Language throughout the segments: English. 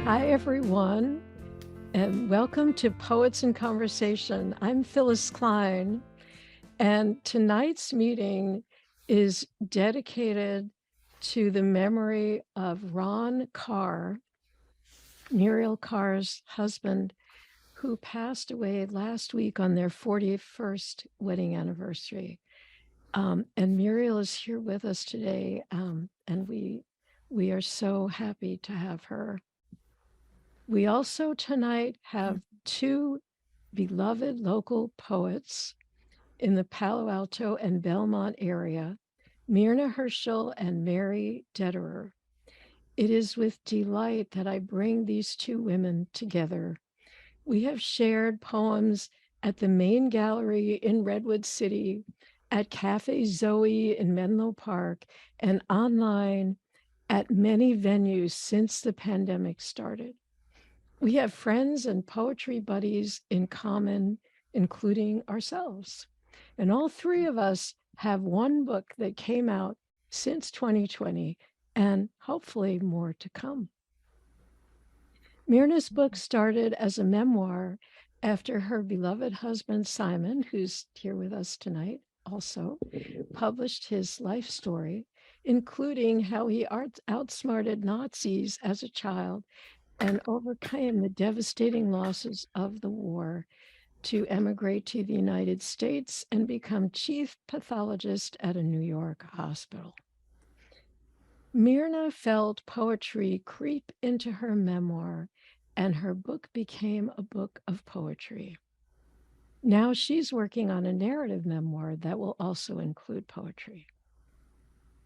Hi, everyone, and welcome to Poets in Conversation. I'm Phyllis Klein, and tonight's meeting is dedicated to the memory of Ron Karr, Muriel Karr's husband, who passed away last week on their 41st wedding anniversary. And Muriel is here with us today, and we are so happy to have her. We also tonight have two beloved local poets in the Palo Alto and Belmont area, Mirna Hirschl and Mary Dederer. It is with delight that I bring these two women together. We have shared poems at the main gallery in Redwood City, at Cafe Zoe in Menlo Park, and online at many venues since the pandemic started. We have friends and poetry buddies in common, including ourselves. And all three of us have one book that came out since 2020, and hopefully more to come. Mirna's book started as a memoir after her beloved husband, Simon, who's here with us tonight, also published his life story, including how he outsmarted Nazis as a child and overcame the devastating losses of the war to emigrate to the United States and become chief pathologist at a New York hospital. Mirna felt poetry creep into her memoir, and her book became a book of poetry. Now she's working on a narrative memoir that will also include poetry.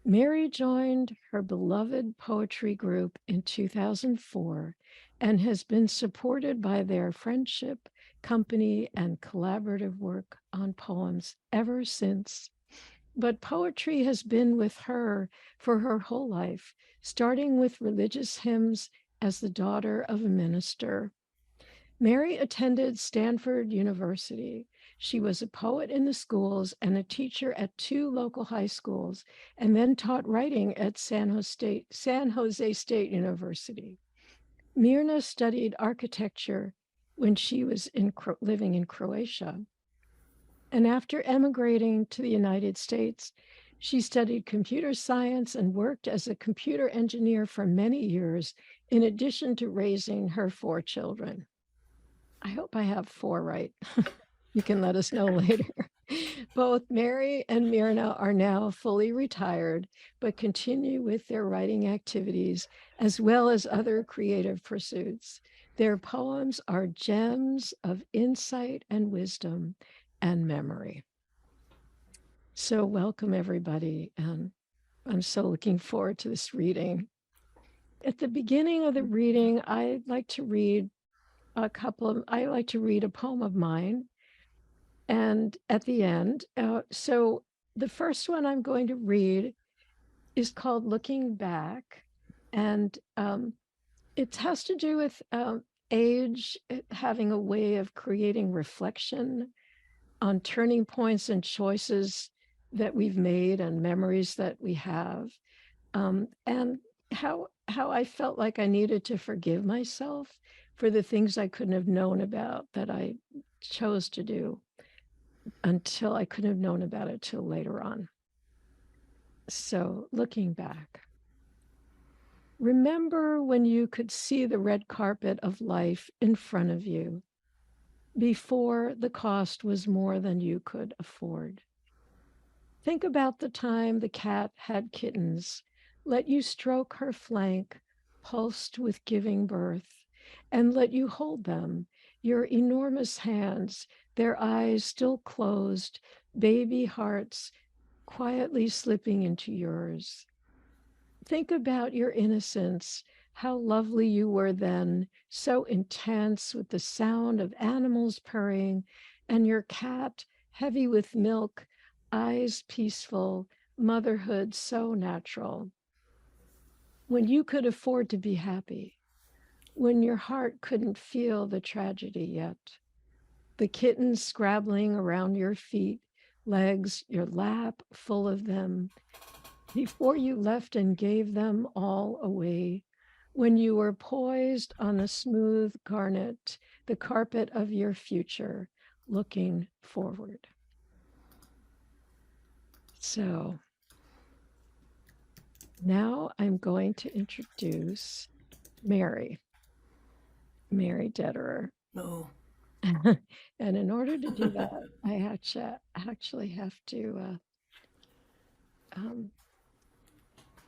Mary joined her beloved poetry group in 2004 and has been supported by their friendship, company, and collaborative work on poems ever since. But poetry has been with her for her whole life, starting with religious hymns as the daughter of a minister. Mary attended Stanford University. She was a poet in the schools and a teacher at two local high schools, and then taught writing at San Jose State University. Mirna studied architecture when she was living in Croatia. And after emigrating to the United States, she studied computer science and worked as a computer engineer for many years, in addition to raising her four children. I hope I have four right. You can let us know later. Both Mary and Mirna are now fully retired, but continue with their writing activities as well as other creative pursuits. Their poems are gems of insight and wisdom and memory. So welcome, everybody, and I'm so looking forward to this reading. At the beginning of the reading, I like to read a poem of mine, and at the end, so the first one I'm going to read is called Looking Back, and it has to do with age having a way of creating reflection on turning points and choices that we've made and memories that we have, and how I felt like I needed to forgive myself for the things I couldn't have known about that I chose to do until I couldn't have known about it till later on. So looking back, remember when you could see the red carpet of life in front of you before the cost was more than you could afford. Think about the time the cat had kittens, let you stroke her flank, pulsed with giving birth, and let you hold them, your enormous hands, their eyes still closed, baby hearts quietly slipping into yours. Think about your innocence, how lovely you were then, so intense with the sound of animals purring, and your cat, heavy with milk, eyes peaceful, motherhood so natural. When you could afford to be happy, when your heart couldn't feel the tragedy yet, the kittens scrabbling around your feet, legs, your lap full of them, before you left and gave them all away, when you were poised on the smooth garnet, the carpet of your future, looking forward. So now I'm going to introduce Mary Dederer. Oh, And in order to do that, I actually have to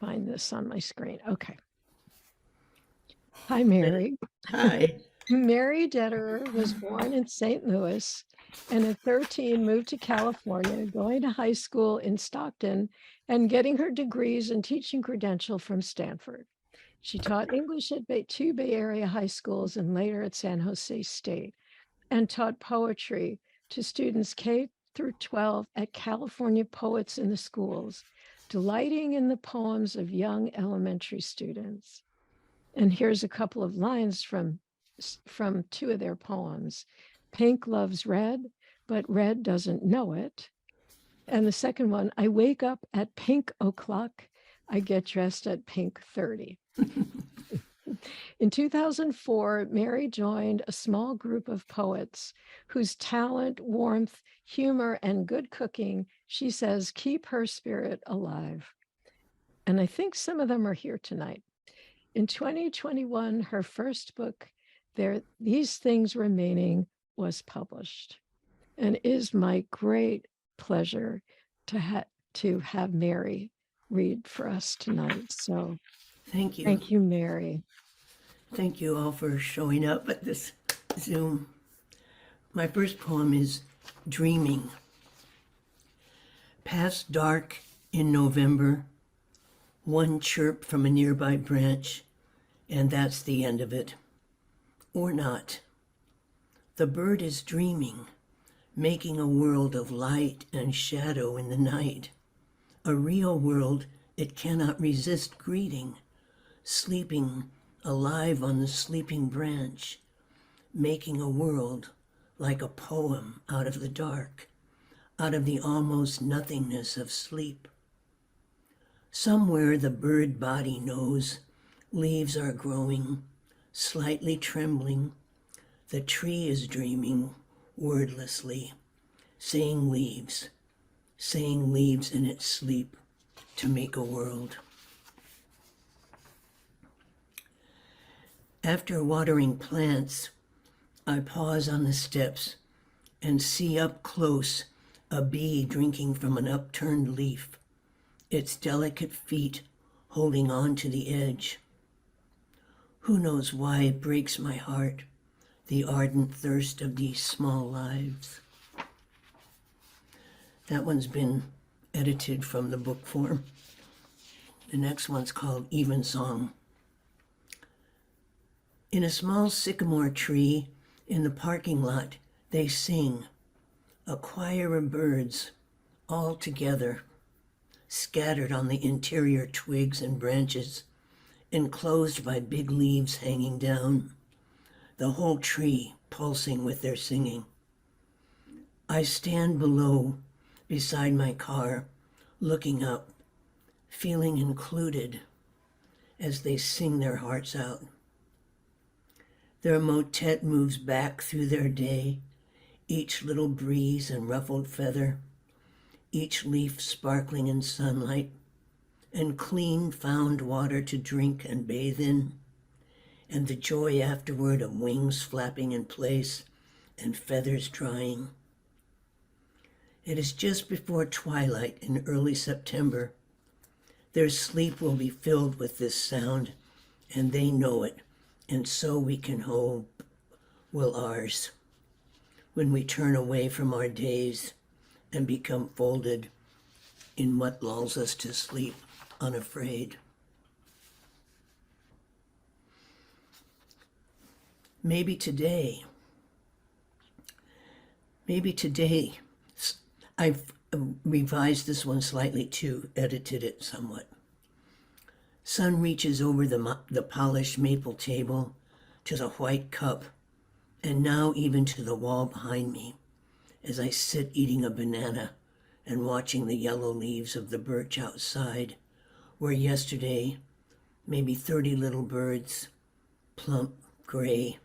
find this on my screen. Okay. Hi, Mary. hi. Mary Dederer was born in St. Louis and at 13 moved to California, going to high school in Stockton and getting her degrees and teaching credential from Stanford. She taught English at two Bay Area high schools and later at San Jose State, and taught poetry to students K through 12 at California Poets in the Schools, delighting in the poems of young elementary students. And here's a couple of lines from two of their poems. Pink loves red, but red doesn't know it. And the second one, I wake up at pink o'clock. I get dressed at pink 30. In 2004, Mary joined a small group of poets whose talent, warmth, humor, and good cooking, she says, keep her spirit alive. And I think some of them are here tonight. In 2021, her first book, These Things Remaining, was published. And it is my great pleasure to have Mary read for us tonight. So Thank you. thank you, Mary. Thank you all for showing up at this Zoom. My first poem is Dreaming. Past dark in November, one chirp from a nearby branch, and that's the end of it. Or not. The bird is dreaming, making a world of light and shadow in the night. A real world it cannot resist greeting, sleeping alive on the sleeping branch, making a world like a poem out of the dark, out of the almost nothingness of sleep. Somewhere the bird body knows leaves are growing, slightly trembling. The tree is dreaming wordlessly, saying leaves in its sleep to make a world. After watering plants, I pause on the steps and see up close a bee drinking from an upturned leaf, its delicate feet holding on to the edge. Who knows why it breaks my heart, the ardent thirst of these small lives. That one's been edited from the book form. The next one's called Evensong. In a small sycamore tree in the parking lot, they sing, a choir of birds, all together, scattered on the interior twigs and branches, enclosed by big leaves hanging down, the whole tree pulsing with their singing. I stand below, beside my car, looking up, feeling included as they sing their hearts out. Their motet moves back through their day, each little breeze and ruffled feather, each leaf sparkling in sunlight, and clean found water to drink and bathe in, and the joy afterward of wings flapping in place and feathers drying. It is just before twilight in early September. Their sleep will be filled with this sound, and they know it, and so we can hope will ours, when we turn away from our days and become folded in what lulls us to sleep unafraid. Maybe today, I've revised this one slightly too, edited it somewhat. Sun reaches over the polished maple table to the white cup, and now even to the wall behind me, as I sit eating a banana and watching the yellow leaves of the birch outside, where yesterday maybe 30 little birds, plump, gray,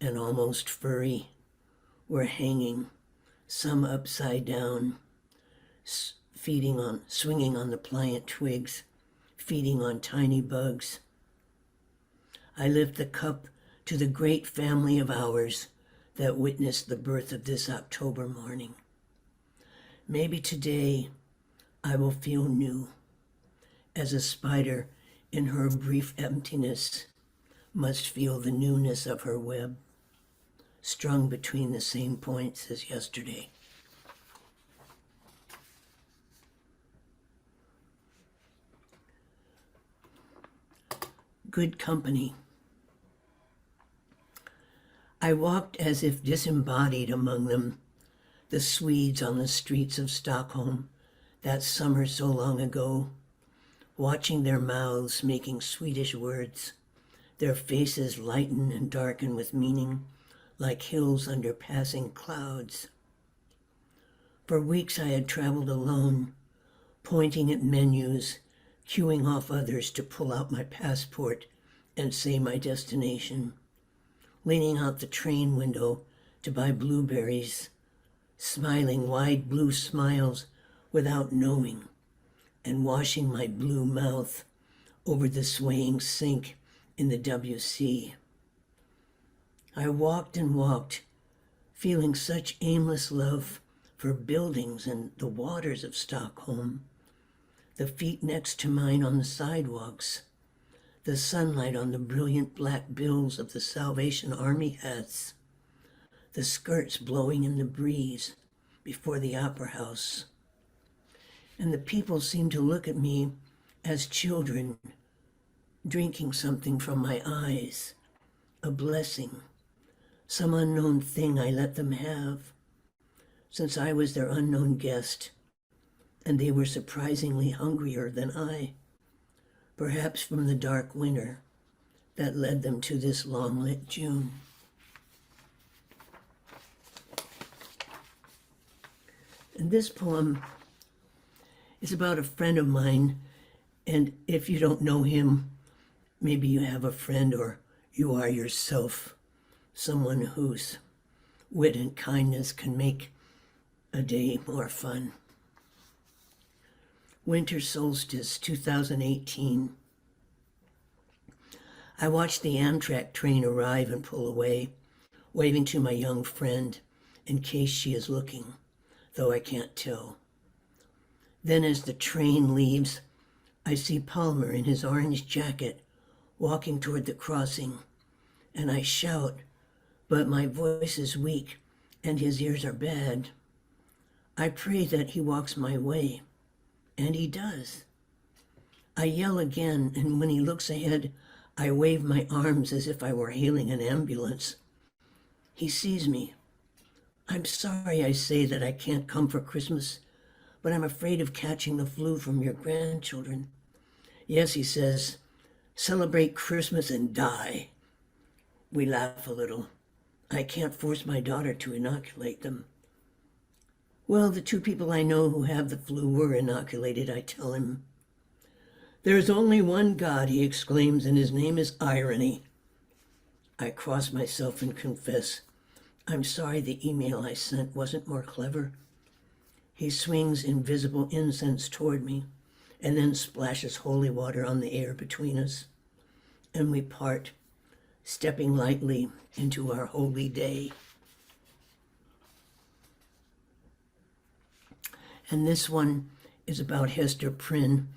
and almost furry, were hanging, some upside down, swinging on the pliant twigs, feeding on tiny bugs. I lift the cup to the great family of ours that witnessed the birth of this October morning. Maybe today I will feel new, as a spider in her brief emptiness must feel the newness of her web, strung between the same points as yesterday. Good company. I walked as if disembodied among them, the Swedes on the streets of Stockholm that summer so long ago, watching their mouths making Swedish words, their faces lighten and darken with meaning, like hills under passing clouds. For weeks I had traveled alone, pointing at menus, cueing off others to pull out my passport and say my destination, leaning out the train window to buy blueberries, smiling wide blue smiles without knowing, and washing my blue mouth over the swaying sink in the WC. I walked and walked, feeling such aimless love for buildings and the waters of Stockholm, the feet next to mine on the sidewalks, the sunlight on the brilliant black bills of the Salvation Army hats, the skirts blowing in the breeze before the opera house. And the people seemed to look at me as children, drinking something from my eyes, a blessing, some unknown thing I let them have, since I was their unknown guest, and they were surprisingly hungrier than I, perhaps from the dark winter that led them to this long-lit June. And this poem is about a friend of mine, and if you don't know him, maybe you have a friend or you are yourself someone whose wit and kindness can make a day more fun. Winter solstice 2018. I watched the Amtrak train arrive and pull away, waving to my young friend in case she is looking, though I can't tell. Then as the train leaves, I see Palmer in his orange jacket walking toward the crossing, and I shout, but my voice is weak and his ears are bad. I pray that he walks my way, and he does. I yell again, and when he looks ahead, I wave my arms as if I were hailing an ambulance. He sees me. I'm sorry I say that I can't come for Christmas, but I'm afraid of catching the flu from your grandchildren. Yes, he says, celebrate Christmas and die. We laugh a little. I can't force my daughter to inoculate them. Well, the two people I know who have the flu were inoculated, I tell him. There's only one God, he exclaims, and his name is irony. I cross myself and confess, I'm sorry the email I sent wasn't more clever. He swings invisible incense toward me and then splashes holy water on the air between us. And we part, stepping lightly into our holy day. And this one is about Hester Prynne.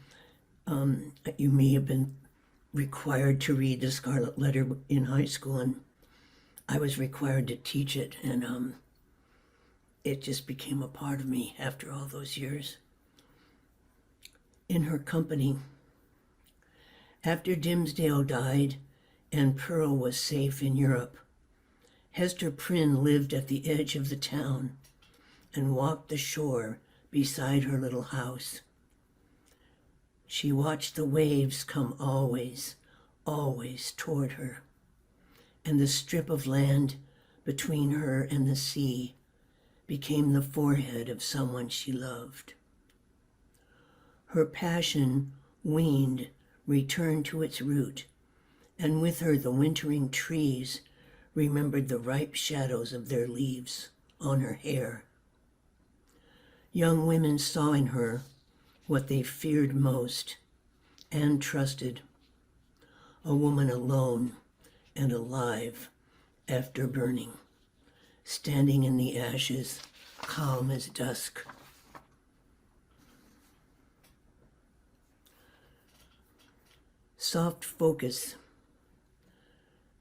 You may have been required to read The Scarlet Letter in high school, and I was required to teach it, and it just became a part of me after all those years. In her company, after Dimmesdale died and Pearl was safe in Europe, Hester Prynne lived at the edge of the town and walked the shore beside her little house. She watched the waves come always, always toward her, and the strip of land between her and the sea became the forehead of someone she loved. Her passion weaned returned to its root, and with her the wintering trees remembered the ripe shadows of their leaves on her hair. Young women saw in her what they feared most and trusted, a woman alone and alive after burning, standing in the ashes, calm as dusk. Soft focus.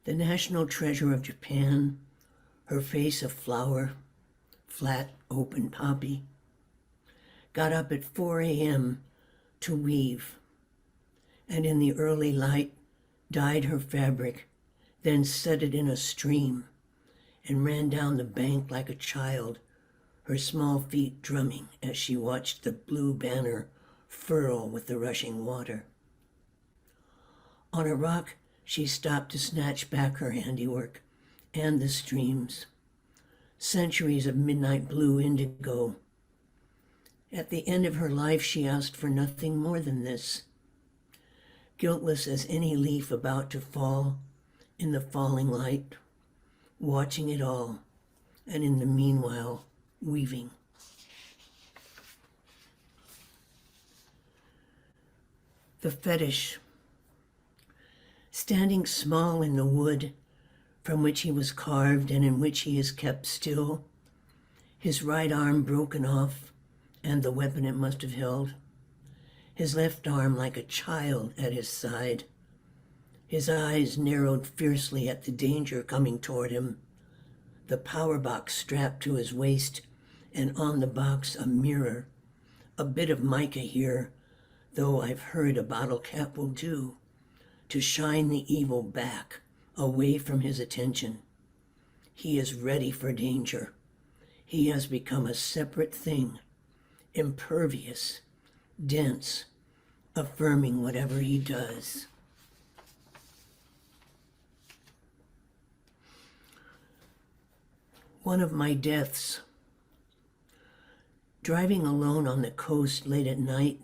The national treasure of Japan, her face a flower, flat, open poppy, got up at 4 a.m. to weave, and in the early light dyed her fabric, then set it in a stream, and ran down the bank like a child, her small feet drumming as she watched the blue banner furl with the rushing water. On a rock, she stopped to snatch back her handiwork and the streams, centuries of midnight blue indigo. At the end of her life, she asked for nothing more than this, guiltless as any leaf about to fall in the falling light, watching it all, and in the meanwhile, weaving. The fetish. Standing small in the wood from which he was carved and in which he is kept still, his right arm broken off and the weapon it must have held, his left arm like a child at his side, his eyes narrowed fiercely at the danger coming toward him, the power box strapped to his waist, and on the box a mirror, a bit of mica here, though I've heard a bottle cap will do, to shine the evil back, away from his attention. He is ready for danger. He has become a separate thing, impervious, dense, affirming whatever he does. One of my deaths. Driving alone on the coast late at night,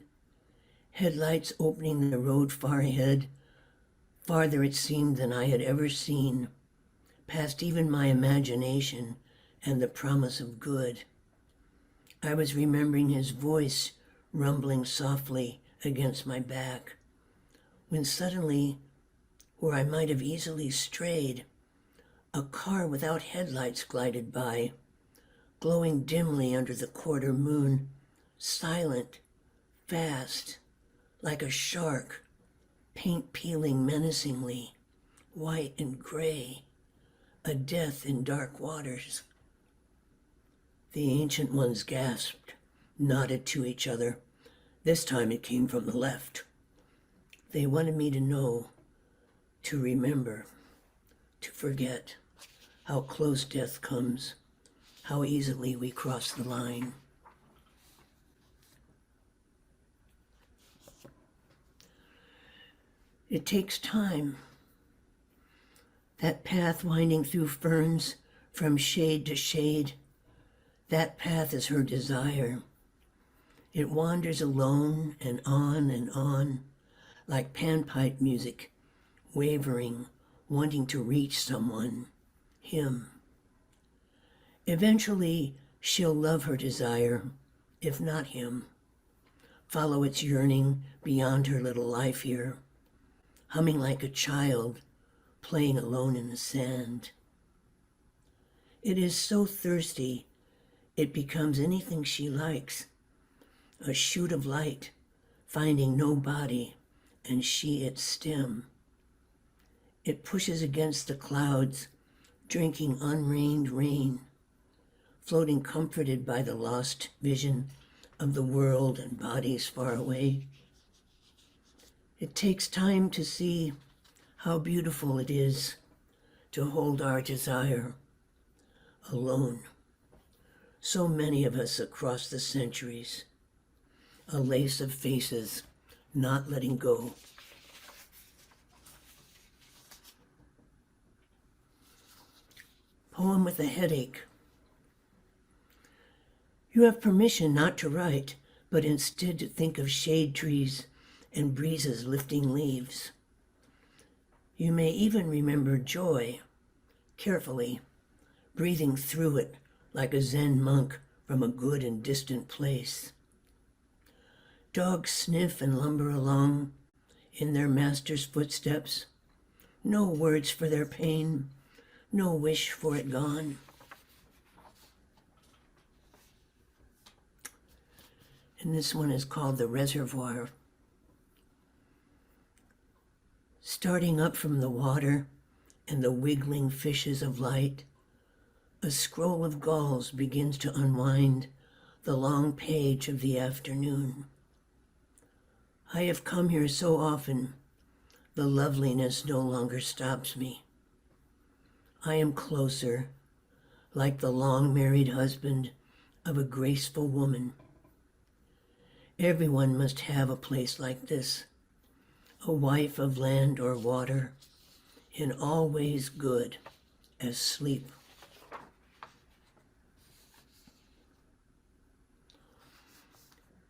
headlights opening the road far ahead, farther it seemed than I had ever seen, past even my imagination and the promise of good. I was remembering his voice rumbling softly against my back, when suddenly, where I might have easily strayed, a car without headlights glided by, glowing dimly under the quarter moon, silent, fast, like a shark, paint peeling menacingly, white and gray, a death in dark waters. The ancient ones gasped, nodded to each other. This time it came from the left. They wanted me to know, to remember, to forget how close death comes, how easily we cross the line. It takes time. That path winding through ferns from shade to shade, that path is her desire. It wanders alone and on, like panpipe music, wavering, wanting to reach someone, him. Eventually, she'll love her desire, if not him, follow its yearning beyond her little life here, humming like a child, playing alone in the sand. It is so thirsty, it becomes anything she likes, a shoot of light, finding no body, and she its stem. It pushes against the clouds, drinking unrained rain, floating comforted by the lost vision of the world and bodies far away. It takes time to see how beautiful it is to hold our desire alone. So many of us across the centuries, a lace of faces not letting go. Poem with a headache. You have permission not to write, but instead to think of shade trees and breezes lifting leaves. You may even remember joy, carefully, breathing through it like a Zen monk from a good and distant place. Dogs sniff and lumber along in their master's footsteps. No words for their pain, no wish for it gone. And this one is called The Reservoir. Starting up from the water and the wiggling fishes of light, a scroll of gulls begins to unwind the long page of the afternoon. I have come here so often, the loveliness no longer stops me. I am closer, like the long-married husband of a graceful woman. Everyone must have a place like this, a wife of land or water, in all ways good as sleep.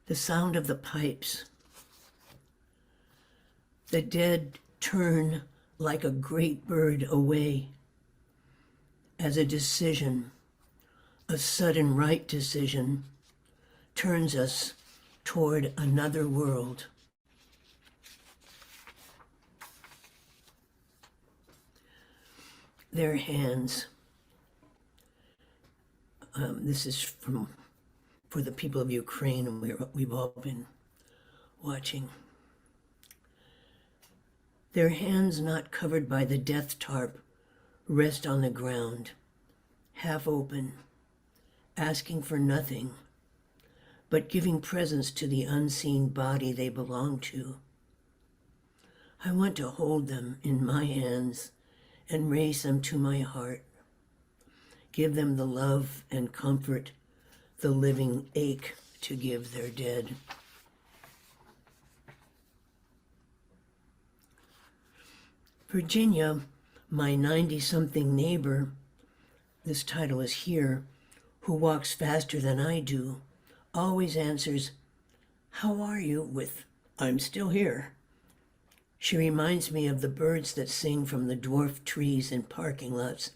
The sound of the pipes. The dead turn like a great bird away, as a decision, a sudden right decision, turns us toward another world. Their hands. This is for the people of Ukraine, and we've all been watching. Their hands not covered by the death tarp rest on the ground, half open, asking for nothing, but giving presence to the unseen body they belong to. I want to hold them in my hands and raise them to my heart, give them the love and comfort the living ache to give their dead. Virginia, my 90-something neighbor, this title is here, who walks faster than I do, always answers, "How are you?" with, "I'm still here." She reminds me of the birds that sing from the dwarf trees in parking lots,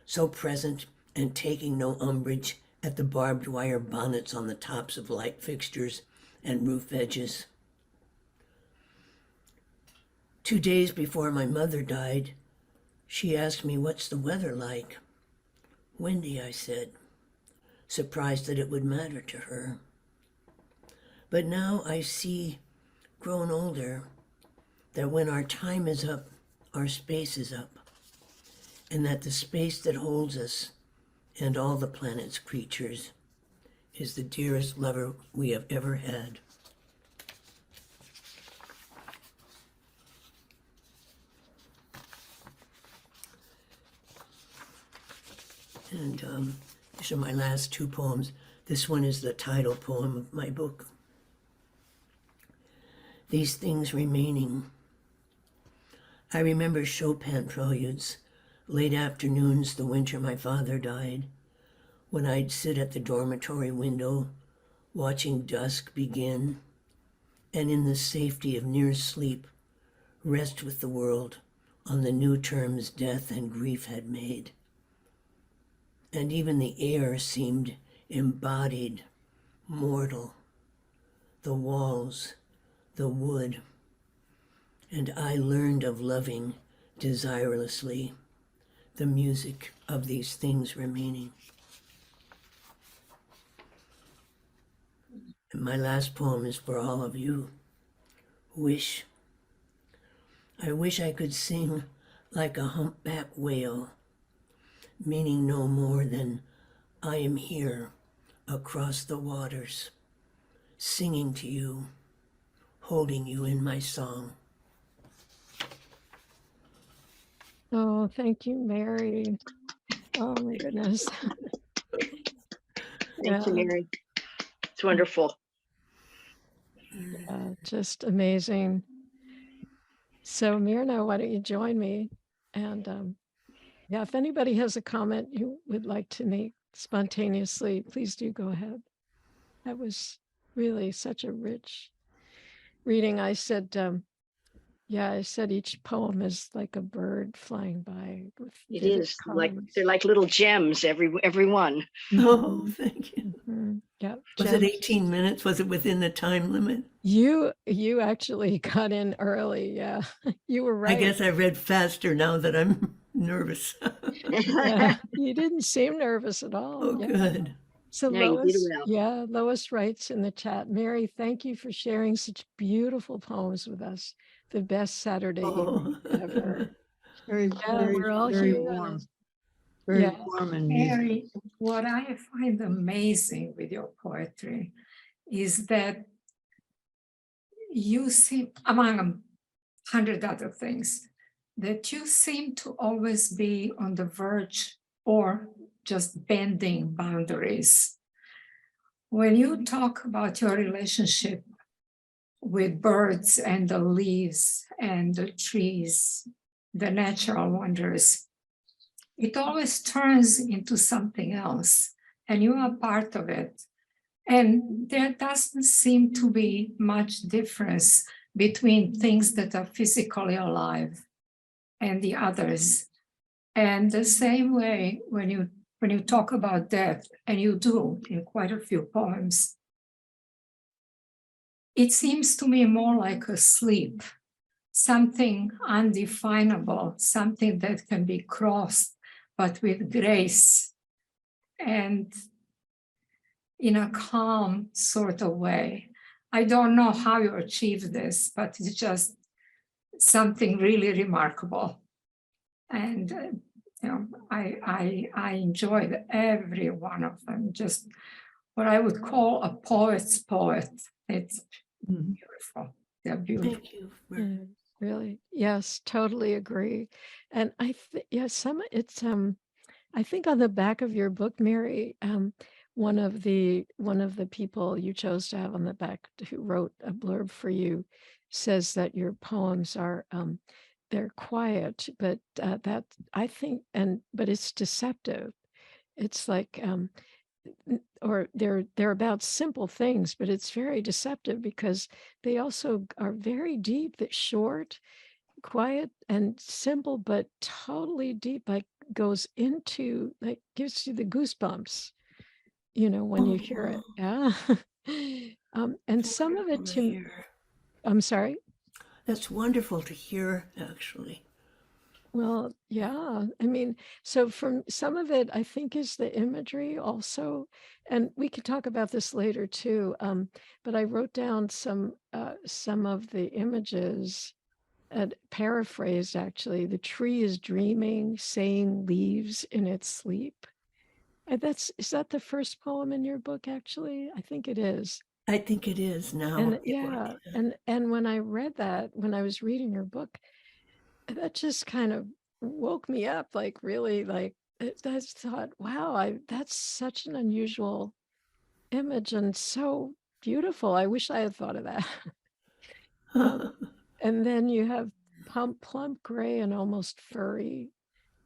so present and taking no umbrage at the barbed wire bonnets on the tops of light fixtures and roof edges. 2 days before my mother died, she asked me, "What's the weather like?" "Windy," I said, surprised that it would matter to her. But now I see, grown older, that when our time is up, our space is up, and that the space that holds us and all the planet's creatures is the dearest lover we have ever had. And these are my last two poems. This one is the title poem of my book. These things remaining. I remember Chopin preludes, late afternoons the winter my father died, when I'd sit at the dormitory window, watching dusk begin, and in the safety of near sleep, rest with the world on the new terms death and grief had made. And even the air seemed embodied, mortal, the walls, the wood, and I learned of loving desirelessly, the music of these things remaining. And my last poem is for all of you. Wish. I wish I could sing like a humpback whale, meaning no more than I am here across the waters, singing to you, holding you in my song. Oh, thank you, Mary. Oh my goodness. Thank you, Mary. It's wonderful. Yeah, just amazing. So Mirna, why don't you join me? And yeah, if anybody has a comment you would like to make spontaneously, please do go ahead. That was really such a rich reading, I said, I said each poem is like a bird flying by with It vivid is like colors. they're like little gems, every one. Oh, thank you. Yeah, Was it gems. 18 minutes? Was it within the time limit? You actually got in early. Yeah, you were I right. guess I read faster now that I'm nervous. Yeah, you didn't seem nervous at all. Oh, Yeah. good. So No, you did Lois, well. Lois writes in the chat, Mary, thank you for sharing such beautiful poems with us. The best Saturday Oh, evening ever. Very, Yeah, very, we're all very here. warm. Yeah. Very warm and Mary, what I find amazing with your poetry is that you seem, among 100 other things, that you seem to always be on the verge or just bending boundaries. When you talk about your relationship with birds and the leaves and the trees, the natural wonders, it always turns into something else, and you are part of it. And there doesn't seem to be much difference between things that are physically alive and the others. And the same way when you talk about death, and you do in quite a few poems, it seems to me more like a sleep, something undefinable, something that can be crossed, but with grace and in a calm sort of way. I don't know how you achieve this, but it's just something really remarkable. And I enjoyed every one of them. Just what I would call a poet's poet. It's beautiful. They're beautiful. thank you. Really, yes, totally agree. And I I think on the back of your book, Mary, one of the people you chose to have on the back who wrote a blurb for you says that your poems are they're quiet, but that I think but it's deceptive. It's like or they're about simple things, but it's very deceptive because they also are very deep, that short, quiet and simple, but totally deep, like goes into, like gives you the goosebumps, when you hear it. Yeah. And some of it I'm sorry. That's wonderful to hear, actually. Well, yeah. I mean, so from some of it, I think is the imagery also, and we could talk about this later too. But I wrote down some of the images and paraphrased actually. The tree is dreaming, saying leaves in its sleep. And is that the first poem in your book, actually? I think it is. I think it is now. And yeah, and when I read that, when I was reading your book, that just kind of woke me up, like really, like I thought, wow, that's such an unusual image and so beautiful. I wish I had thought of that. And then you have plump gray and almost furry.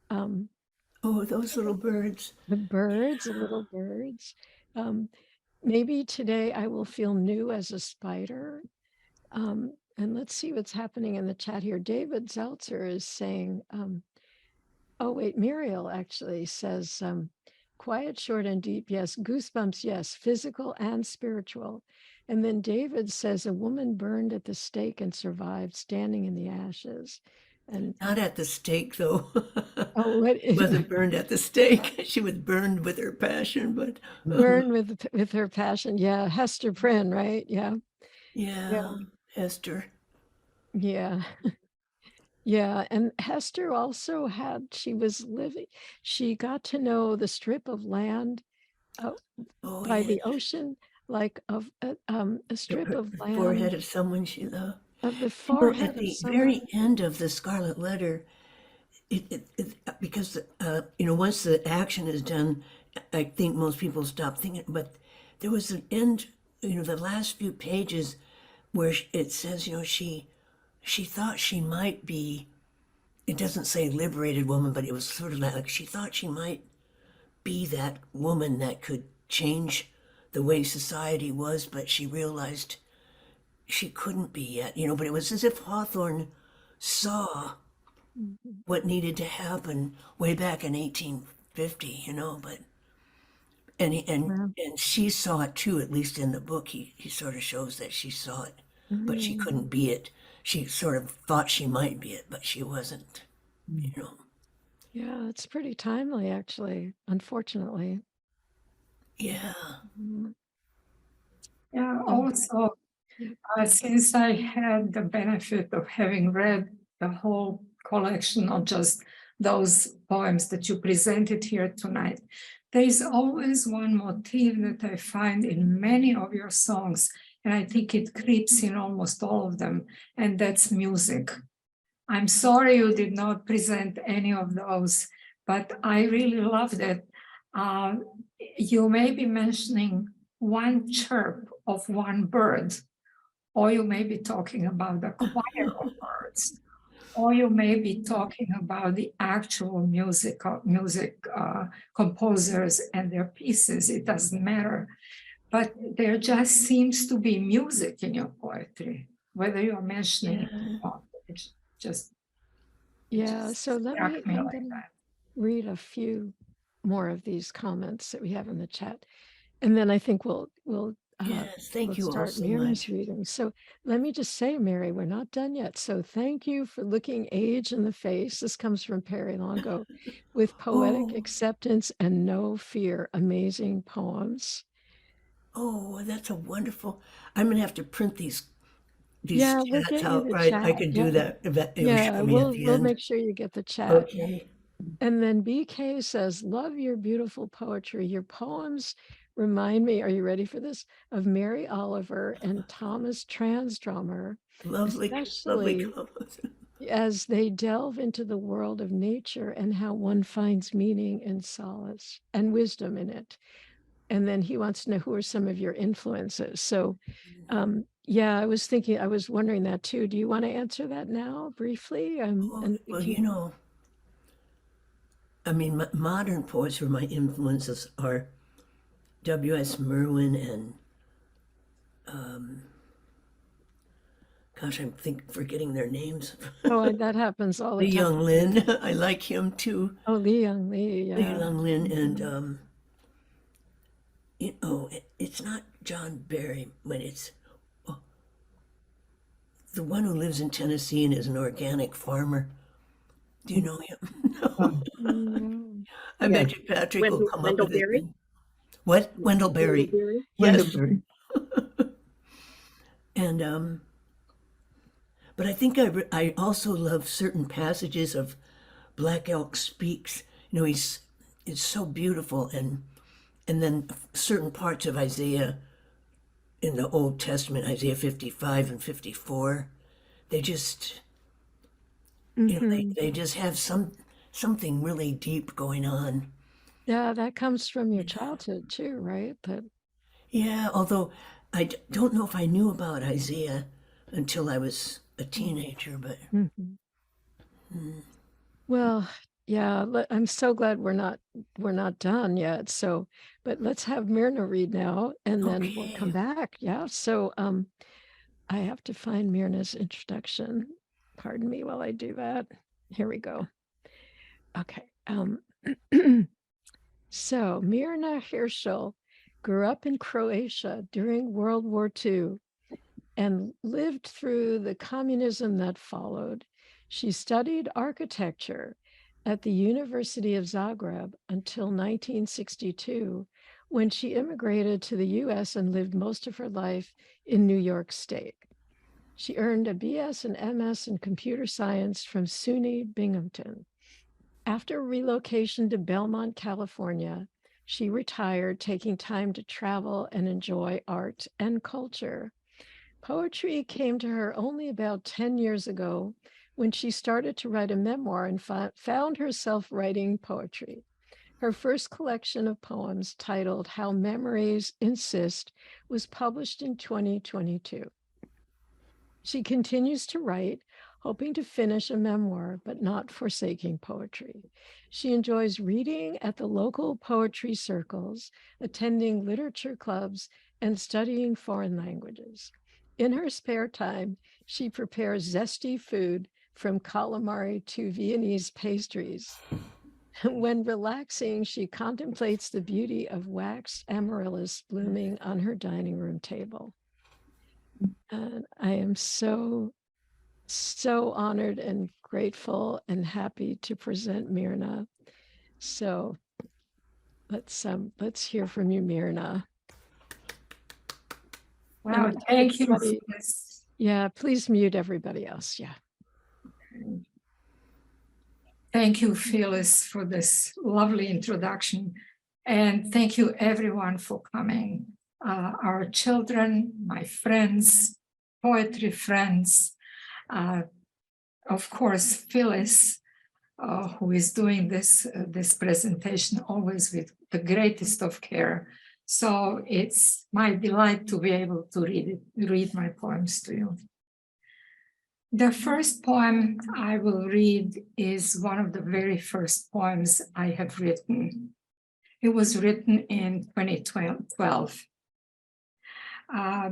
Oh, those little birds. The birds, the little birds. Maybe today I will feel new as a spider. And let's see what's happening in the chat here. David Zeltzer is saying, oh, wait, Muriel actually says, quiet, short, and deep. Yes. Goosebumps. Yes. Physical and spiritual. And then David says, a woman burned at the stake and survived, standing in the ashes. And Not at the stake, though. oh, what She wasn't burned at the stake. She was burned with her passion, but burned with her passion. Yeah. Hester Prynne, right? Yeah. yeah, Esther. Yeah. Yeah, and Hester also she got to know the strip of land Oh, by yeah. the ocean, like a strip of The land forehead of someone she loved. of the You know, forehead at of the someone. very end of the Scarlet Letter, because once the action is done, I think most people stop thinking. But there was an end, the last few pages where it says, she thought she might be. It doesn't say liberated woman, but it was sort of like she thought she might be that woman that could change the way society was, but she realized she couldn't be yet, but it was as if Hawthorne saw Mhm. what needed to happen way back in 1850, but and he, Wow. and she saw it too, at least in the book. He sort of shows that she saw it, but she Mhm. couldn't be it. She sort of thought she might be it, but she wasn't, you know. Yeah, it's pretty timely, actually, unfortunately. Yeah. Mhm. Yeah, Oh, also, yeah. since I had the benefit of having read the whole collection, not just those poems that you presented here tonight, there is always one motif that I find in many of your songs, and I think it creeps in almost all of them, and that's music. I'm sorry you did not present any of those, but I really love that. Uh, you may be mentioning one chirp of one bird, or you may be talking about the choir of birds, or you may be talking about the actual music composers and their pieces. It doesn't matter, but there just seems to be music in your poetry, whether you're mentioning it Yeah. or not. Just it Yeah. just So struck me I'm like going to that. read a few more of these comments that we have in the chat. And then I think Yes. Thank we'll you all start so Mira's much. reading. So let me just say, Mary, we're not done yet. So thank you for looking age in the face. This comes from Perry Longo with poetic Oh, acceptance and no fear. Amazing poems. oh, that's a wonderful. I'm gonna have to print these Yeah, we'll chats get you out, the right? chat. I can Yeah. do that if you Yeah, show me at the we'll end. make sure you get the chat. Okay. And then BK says, love your beautiful poetry. Your poems remind me, are you ready for this? Of Mary Oliver and Thomas Transdrummer, Lovely, lovely especially comments. as they delve into the world of nature and how one finds meaning and solace and wisdom in it. And then he wants to know who are some of your influences. So, yeah, I was wondering that too. Do you want to answer that now briefly? Oh, And we well, can, I mean, modern poets who are my influences are W.S. Merwin and, gosh, forgetting their names. that happens all the Lee time. Young Lin, I like him too. Oh, Li Young Lee, Lee yeah. Young Lin and, Mhm. it's not John Barry, but it's the one who lives in Tennessee and is an organic farmer. Do you know him? No. No. I Yeah. bet you Patrick will come up Wendell with his Berry. name. What? Wendell Wendell Berry. Berry. Yes. And but I think I also love certain passages of Black Elk Speaks. It's so beautiful, and then certain parts of Isaiah in the Old Testament, Isaiah 55 and 54, they just Hmm. they just have something really deep going on. Yeah, that comes from your childhood too, right? That Yeah, although don't know if I knew about Isaiah until I was a teenager, but Mhm. Well, yeah, I'm so glad we're not done yet. So, but let's have Myrna read now, and then we'll come okay. back. Yeah. So, I have to find Myrna's introduction. Pardon me while I do that. Here we go. Okay. So, Mirna Hirschl grew up in Croatia during World War II and lived through the communism that followed. She studied architecture at the University of Zagreb until 1962, when she immigrated to the US and lived most of her life in New York State. She earned a BS and MS in computer science from SUNY Binghamton. After relocation to Belmont, California, she retired, taking time to travel and enjoy art and culture. Poetry came to her only about 10 years ago when she started to write a memoir and found herself writing poetry. Her first collection of poems, titled How Memories Insist, was published in 2022. She continues to write, hoping to finish a memoir, but not forsaking poetry. She enjoys reading at the local poetry circles, attending literature clubs, and studying foreign languages. In her spare time, she prepares zesty food from calamari to Viennese pastries. When relaxing, she contemplates the beauty of waxed amaryllis blooming on her dining room table. And I am so honored and grateful and happy to present Mirna. So let's hear from you, Mirna. Wow, thank you for everybody- this. Yeah, please mute everybody else. Yeah. Thank you, Phyllis, for this lovely introduction. And thank you, everyone, for coming. Our children, my friends, poetry friends, of course, Phyllis, who is doing this presentation always with the greatest of care. So it's my delight to be able to read my poems to you. The first poem I will read is one of the very first poems I have written. It was written in 2012.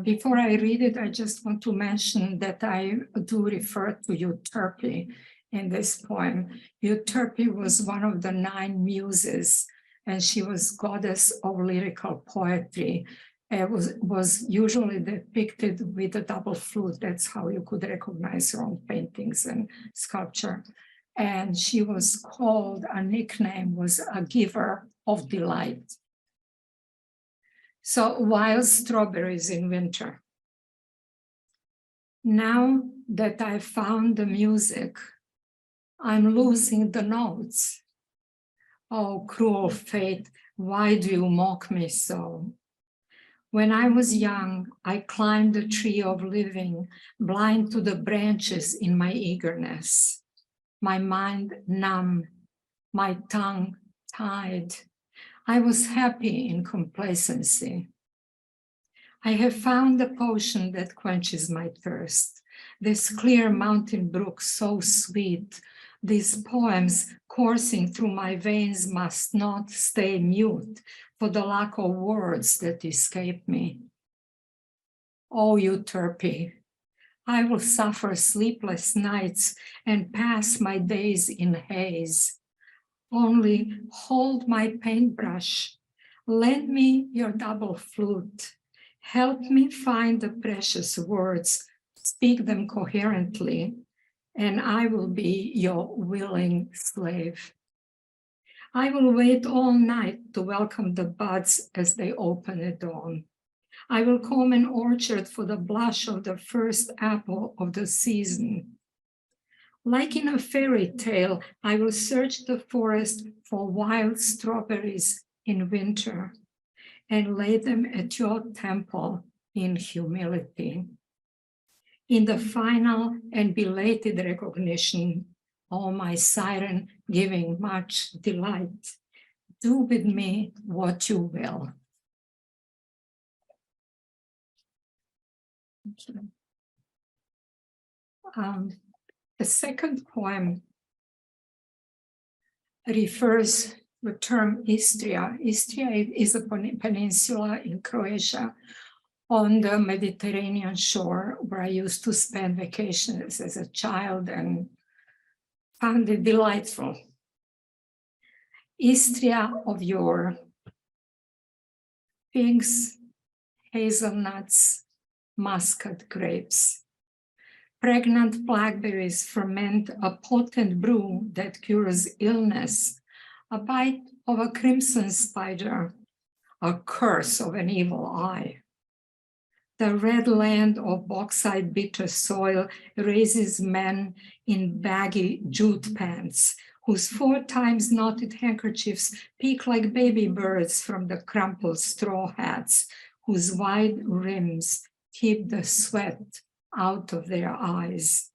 Before I read it, I just want to mention that I do refer to Euterpe in this poem. Euterpe was one of the 9 muses, and she was goddess of lyrical poetry. It was usually depicted with a double flute. That's how you could recognize her on paintings and sculpture. And she was called, a nickname was a giver of delight. So wild strawberries in winter. Now that I've found the music, I'm losing the notes. Oh, cruel fate, why do you mock me so? When I was young, I climbed the tree of living, blind to the branches in my eagerness. My mind numb, my tongue tied. I was happy in complacency. I have found the potion that quenches my thirst. This clear mountain brook so sweet. These poems coursing through my veins must not stay mute for the lack of words that escape me. Oh, Euterpe, I will suffer sleepless nights and pass my days in haze. Only hold my paintbrush, lend me your double flute, help me find the precious words, speak them coherently, and I will be your willing slave. I will wait all night to welcome the buds as they open at dawn. I will comb an orchard for the blush of the first apple of the season. Like in a fairy tale, I will search the forest for wild strawberries in winter and lay them at your temple in humility. In the final and belated recognition, oh, my siren giving much delight, do with me what you will. The second poem refers the term Istria. Istria is a peninsula in Croatia on the Mediterranean shore where I used to spend vacations as a child and found it delightful. Istria of yore, figs, hazelnuts, muscat grapes. Pregnant blackberries ferment a potent brew that cures illness, a bite of a crimson spider, a curse of an evil eye. The red land of bauxite bitter soil raises men in baggy jute pants, whose 4 times knotted handkerchiefs peek like baby birds from the crumpled straw hats, whose wide rims keep the sweat out of their eyes.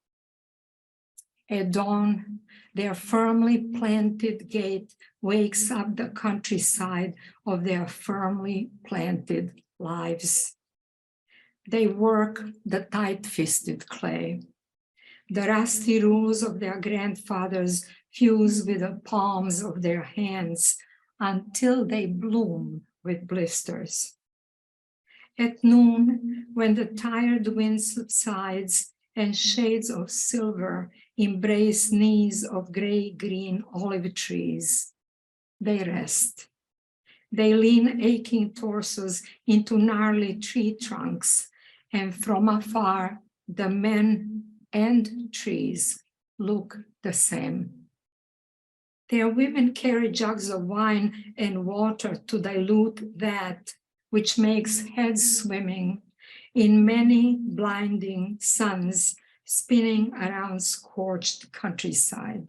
At dawn, their firmly planted gait wakes up the countryside of their firmly planted lives. They work the tight-fisted clay. The rusty rules of their grandfathers fuse with the palms of their hands until they bloom with blisters. At noon, when the tired wind subsides and shades of silver embrace knees of gray-green olive trees, they rest. They lean aching torsos into gnarly tree trunks, and from afar, the men and trees look the same. Their women carry jugs of wine and water to dilute that which makes heads swimming in many blinding suns spinning around scorched countryside.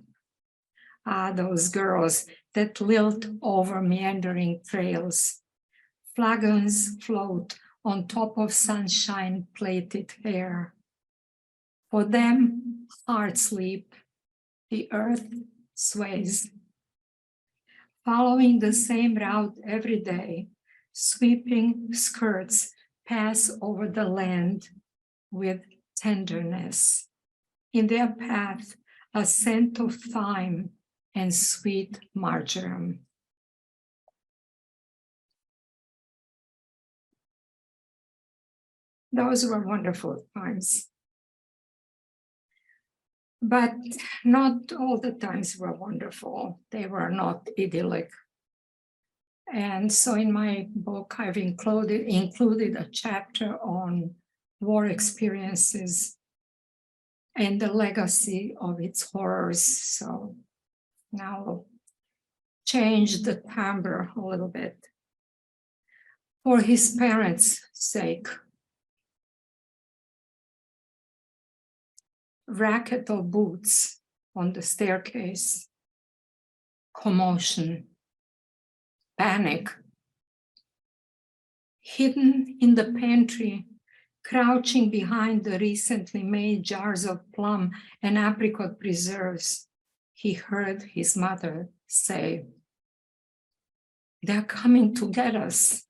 Ah, those girls that lilt over meandering trails. Flagons float on top of sunshine-plated hair. For them, hearts sleep, the earth sways. Following the same route every day, sweeping skirts pass over the land with tenderness. In their path, a scent of thyme and sweet marjoram. Those were wonderful times. But not all the times were wonderful. They were not idyllic. And so in my book, I've included a chapter on war experiences and the legacy of its horrors. So now I'll change the timbre a little bit. For his parents' sake, racket of boots on the staircase, commotion, panic. Hidden in the pantry, crouching behind the recently made jars of plum and apricot preserves, he heard his mother say, "They're coming to get us.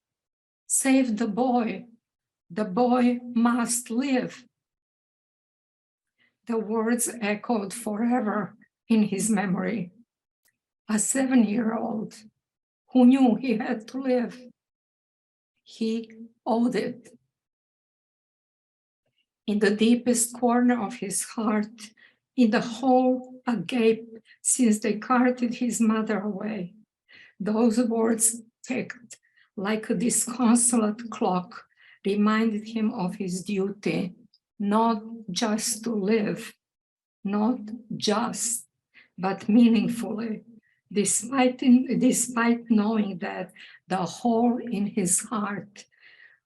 Save the boy. The boy must live." The words echoed forever in his memory. A 7-year-old who knew he had to live. He owed it. In the deepest corner of his heart, in the hole agape since they carted his mother away, those words ticked like a disconsolate clock, reminded him of his duty, not just to live, not just, but meaningfully, despite knowing that the hole in his heart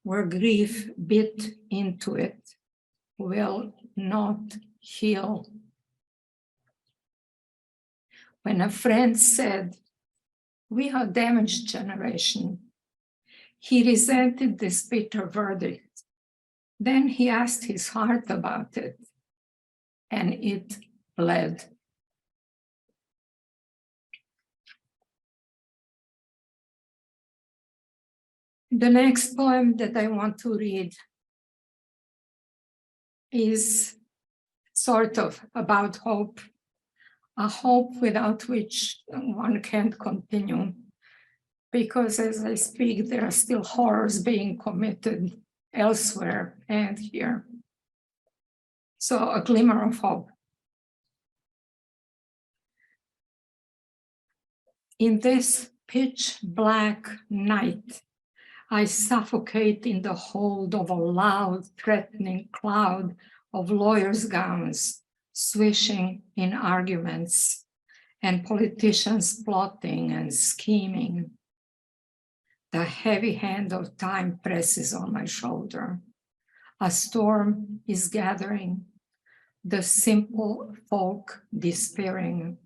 where grief bit into it will not heal. When a friend said, "We are a damaged generation," he resented this bitter verdict. Then he asked his heart about it, and it bled. The next poem that I want to read is sort of about hope, a hope without which one can't continue, because as I speak, there are still horrors being committed elsewhere and here. So a glimmer of hope. In this pitch black night, I suffocate in the hold of a loud, threatening cloud of lawyers' gowns, swishing in arguments, and politicians plotting and scheming. The heavy hand of time presses on my shoulder. A storm is gathering, the simple folk despairing.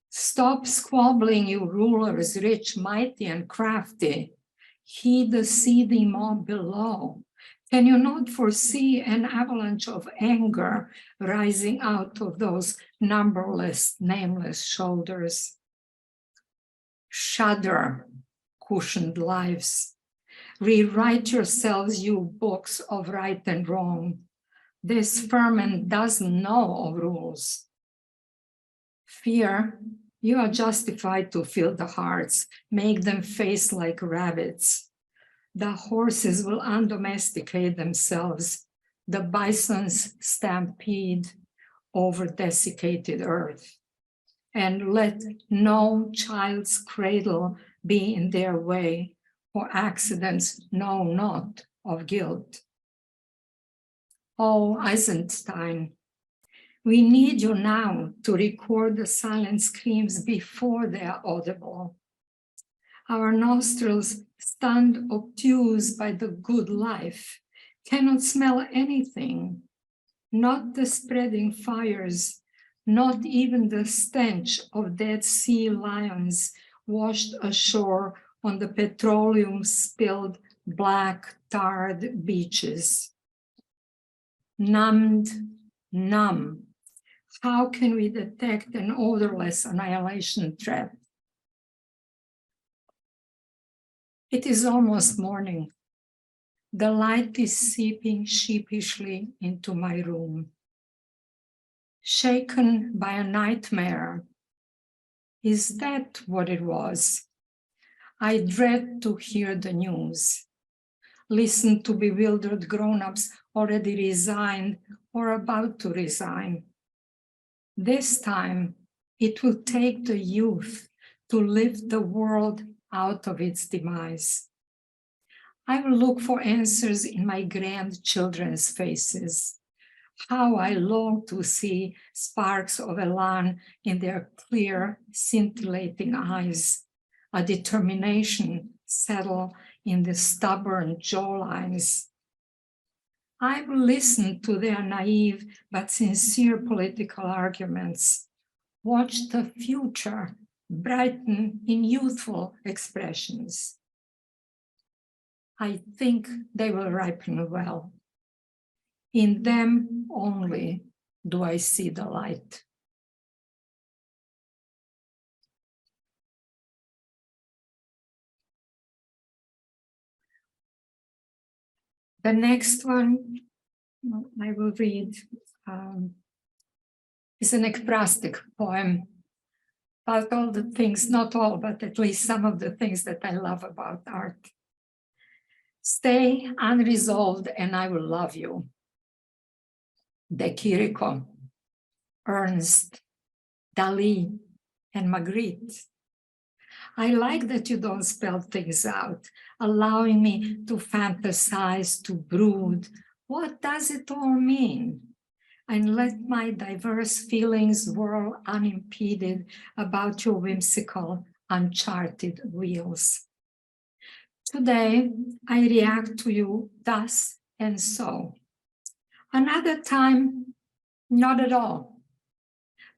Stop squabbling, you rulers, rich, mighty, and crafty. Heed the seething mob below. Can you not foresee an avalanche of anger rising out of those numberless, nameless shoulders? Shudder, cushioned lives. Rewrite yourselves, you books of right and wrong. This ferment doesn't know of rules. Fear, you are justified to fill the hearts, make them face like rabbits. The horses will undomesticate themselves. The bisons stampede over desiccated earth. And let no child's cradle be in their way, for accidents know not of guilt. Oh, Eisenstein, we need you now to record the silent screams before they are audible. Our nostrils, stunned obtuse by the good life, cannot smell anything, not the spreading fires, not even the stench of dead sea lions washed ashore on the petroleum-spilled black tarred beaches. Numbed, numb, how can we detect an odorless annihilation threat? It is almost morning. The light is seeping sheepishly into my room. Shaken by a nightmare. Is that what it was? I dread to hear the news. Listen to bewildered grown-ups already resigned or about to resign. This time, it will take the youth to lift the world out of its demise. I will look for answers in my grandchildren's faces. How I long to see sparks of elan in their clear, scintillating eyes, a determination settle in the stubborn jawlines. I will listen to their naive but sincere political arguments, watch the future brighten in youthful expressions. I think they will ripen well. In them only do I see the light. The next one I will read is an ekphrastic poem about all the things, not all, but at least some of the things that I love about art. Stay unresolved and I will love you. De Chirico, Ernst, Dali, and Magritte. I like that you don't spell things out, allowing me to fantasize, to brood. What does it all mean? And let my diverse feelings whirl unimpeded about your whimsical, uncharted wheels. Today, I react to you thus and so. Another time, not at all,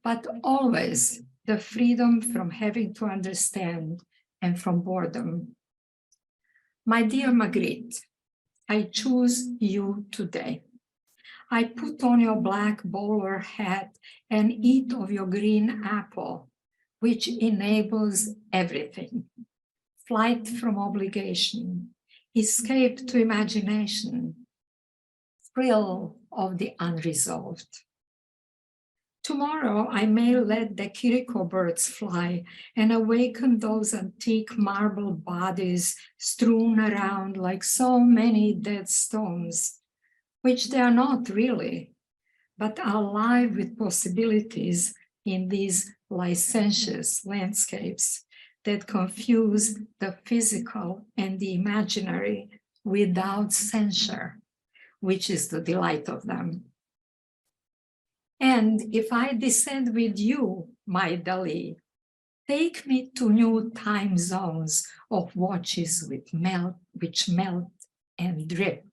but always the freedom from having to understand and from boredom. My dear Magritte, I choose you today. I put on your black bowler hat and eat of your green apple, which enables everything. Flight from obligation, escape to imagination, thrill of the unresolved. Tomorrow I may let the Chirico birds fly and awaken those antique marble bodies strewn around like so many dead stones, which they are not really, but are alive with possibilities in these licentious landscapes that confuse the physical and the imaginary without censure, which is the delight of them. And if I descend with you, my Dali, take me to new time zones of watches which melt and drip.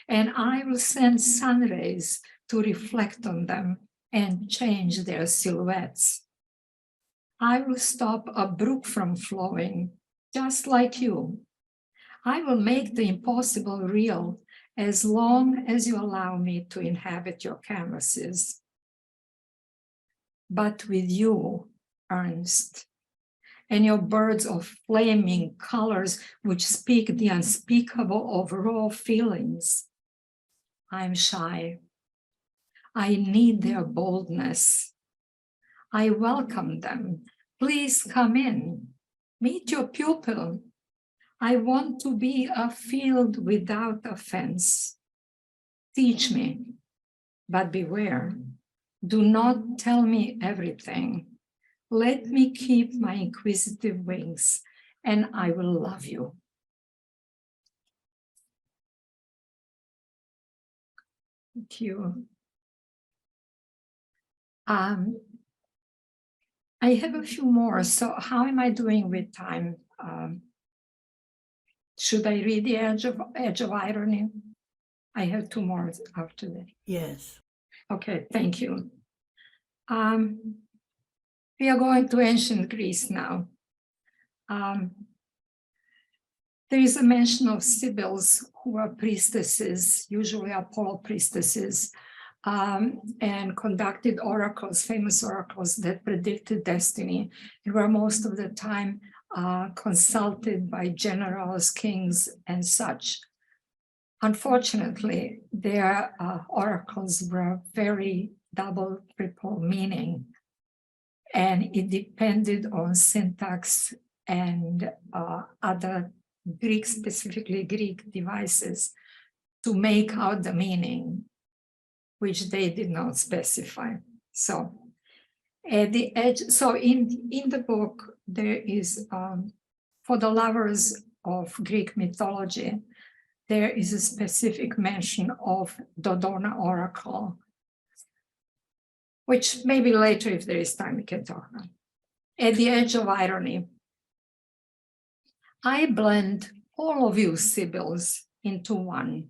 And I will send sun rays to reflect on them and change their silhouettes. I will stop a brook from flowing, just like you. I will make the impossible real as long as you allow me to inhabit your canvases. But with you, Ernst, and your birds of flaming colors which speak the unspeakable of raw feelings, I'm shy. I need their boldness. I welcome them. Please come in. Meet your pupil. I want to be a field without a fence. Teach me, but beware. Do not tell me everything. Let me keep my inquisitive wings, and I will love you. Thank you. I have a few more, so how am I doing with time? Should I read the Edge of Irony? I have two more after that. Yes. Okay, thank you. We are going to ancient Greece now. There is a mention of Sibyls who were priestesses, usually Apollo priestesses, and conducted oracles, famous oracles that predicted destiny, and were most of the time consulted by generals, kings, and such. Unfortunately, their oracles were very double, triple meaning, and it depended on syntax and other Greek, specifically Greek devices to make out the meaning, which they did not specify. So at the edge, so in the book, there is, for the lovers of Greek mythology, there is a specific mention of Dodona oracle, which maybe later, if there is time, we can talk about. At the Edge of Irony, I blend all of you Sibyls into one,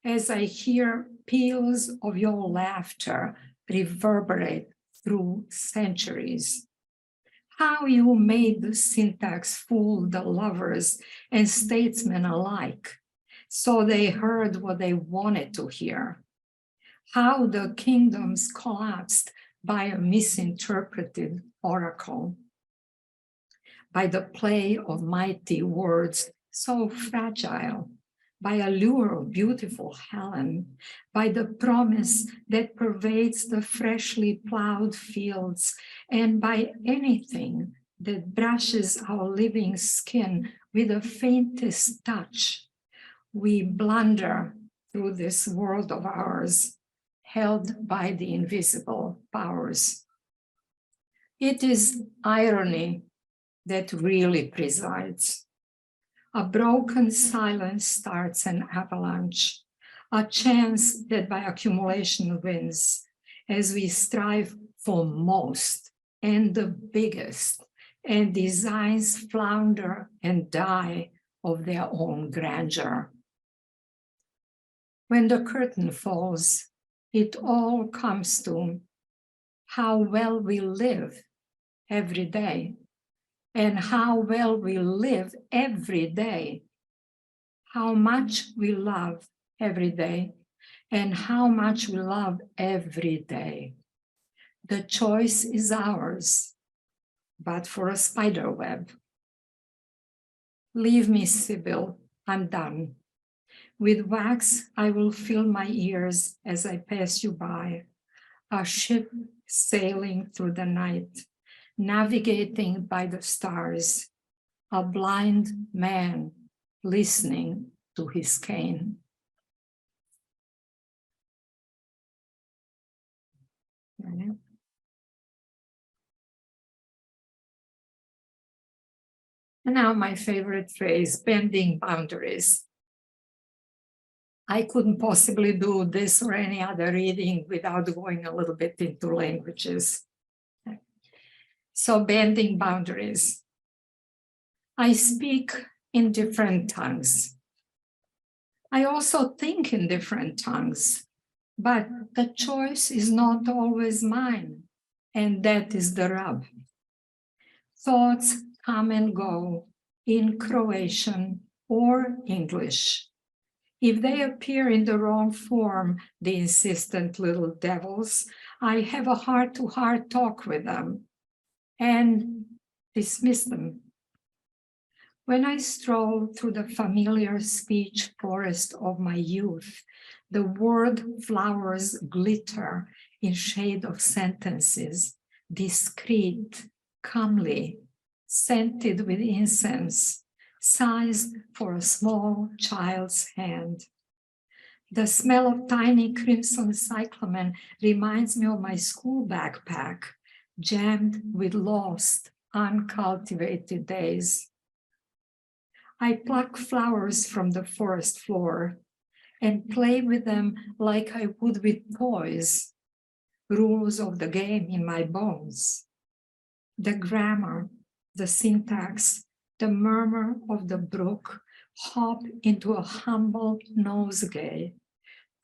as I hear peals of your laughter reverberate through centuries. How you made the syntax fool the lovers and statesmen alike, so they heard what they wanted to hear. How the kingdoms collapsed by a misinterpreted oracle, by the play of mighty words so fragile, by a lure of beautiful Helen, by the promise that pervades the freshly plowed fields, and by anything that brushes our living skin with the faintest touch. We blunder through this world of ours, held by the invisible powers. It is irony that really presides. A broken silence starts an avalanche, a chance that by accumulation wins, as we strive for most and the biggest, and designs flounder and die of their own grandeur. When the curtain falls, it all comes to how well we live every day, and how well we live every day, how much we love every day, and how much we love every day. The choice is ours, but for a spider web. Leave me, Sibyl, I'm done. With wax, I will fill my ears as I pass you by, a ship sailing through the night, navigating by the stars, a blind man listening to his cane. And now my favorite phrase, bending boundaries. I couldn't possibly do this or any other reading without going a little bit into languages. So bending boundaries. I speak in different tongues. I also think in different tongues, but the choice is not always mine, and that is the rub. Thoughts come and go in Croatian or English. If they appear in the wrong form, the insistent little devils, I have a heart-to-heart talk with them and dismiss them. When I stroll through the familiar speech forest of my youth, the word flowers glitter in shade of sentences, discreet, comely, scented with incense, size for a small child's hand. The smell of tiny crimson cyclamen reminds me of my school backpack, jammed with lost, uncultivated days. I pluck flowers from the forest floor and play with them like I would with toys, rules of the game in my bones. The grammar, the syntax, the murmur of the brook hop into a humble nosegay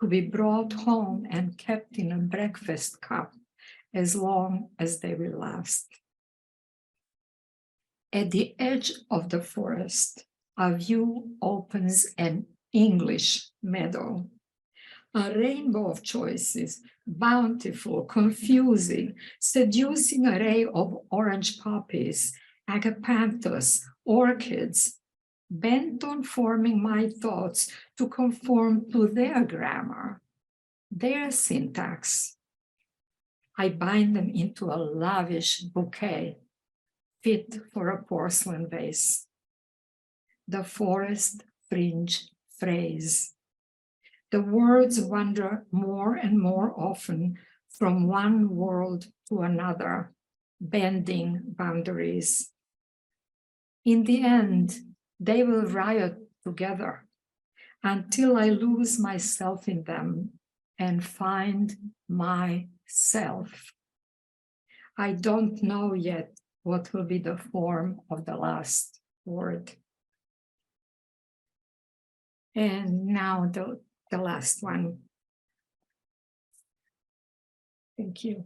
to be brought home and kept in a breakfast cup as long as they will last. At the edge of the forest, a view opens an English meadow. A rainbow of choices, bountiful, confusing, seducing array of orange poppies, agapanthus, orchids, bent on forming my thoughts to conform to their grammar, their syntax. I bind them into a lavish bouquet, fit for a porcelain vase. The forest fringe phrase. The words wander more and more often from one world to another, bending boundaries. In the end, they will riot together until I lose myself in them and find myself. I don't know yet what will be the form of the last word. And now the last one. Thank you.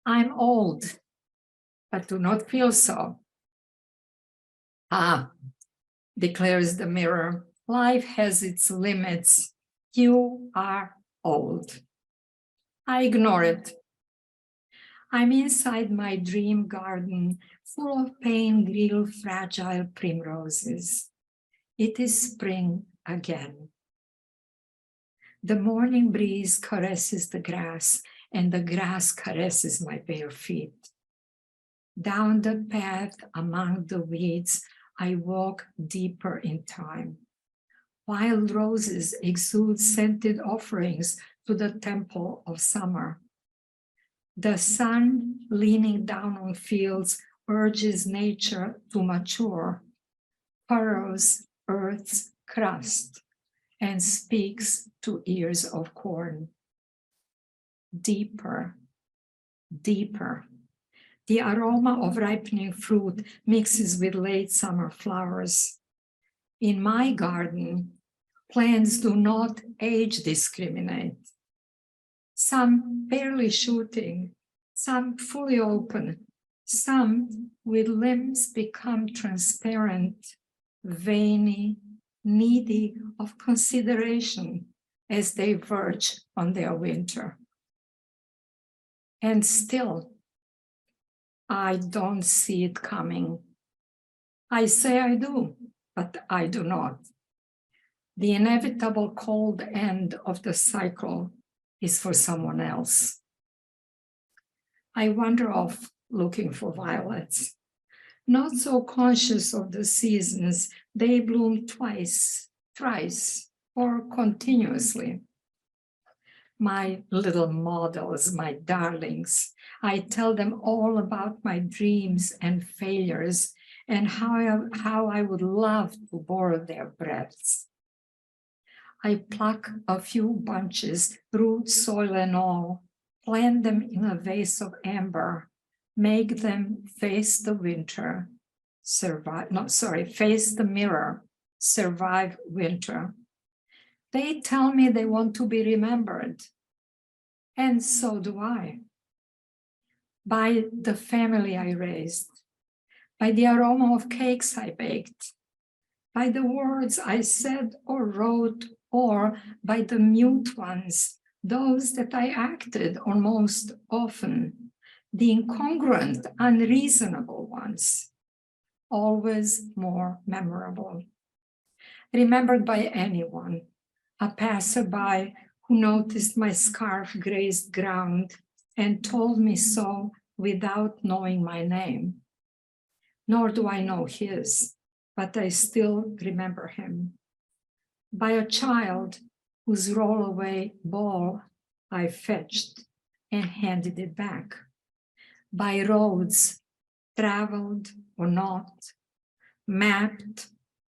I'm old, but do not feel so. Ah, declares the mirror, life has its limits. You are old. I ignore it. I'm inside my dream garden, full of pale, fragile primroses. It is spring again. The morning breeze caresses the grass, and the grass caresses my bare feet. Down the path among the weeds, I walk deeper in time. Wild roses exude scented offerings to the temple of summer. The sun, leaning down on fields, urges nature to mature, furrows earth's crust, and speaks to ears of corn. Deeper, deeper. The aroma of ripening fruit mixes with late summer flowers. In my garden, plants do not age discriminate. Some barely shooting, some fully open, some with limbs become transparent, veiny, needy of consideration as they verge on their winter. And still, I don't see it coming. I say I do, but I do not. The inevitable cold end of the cycle is for someone else. I wander off looking for violets. Not so conscious of the seasons, they bloom twice, thrice, or continuously. My little models, my darlings, I tell them all about my dreams and failures and how I would love to borrow their breaths. I pluck a few bunches, root, soil, and all, plant them in a vase of amber, make them face the winter, face the mirror, survive winter. They tell me they want to be remembered, and so do I. By the family I raised, by the aroma of cakes I baked, by the words I said or wrote, or by the mute ones, those that I acted on most often, the incongruent, unreasonable ones, always more memorable. Remembered by anyone, a passerby who noticed my scarf grazed ground and told me so without knowing my name. Nor do I know his, but I still remember him. By a child whose rollaway ball I fetched and handed it back. By roads traveled or not, mapped,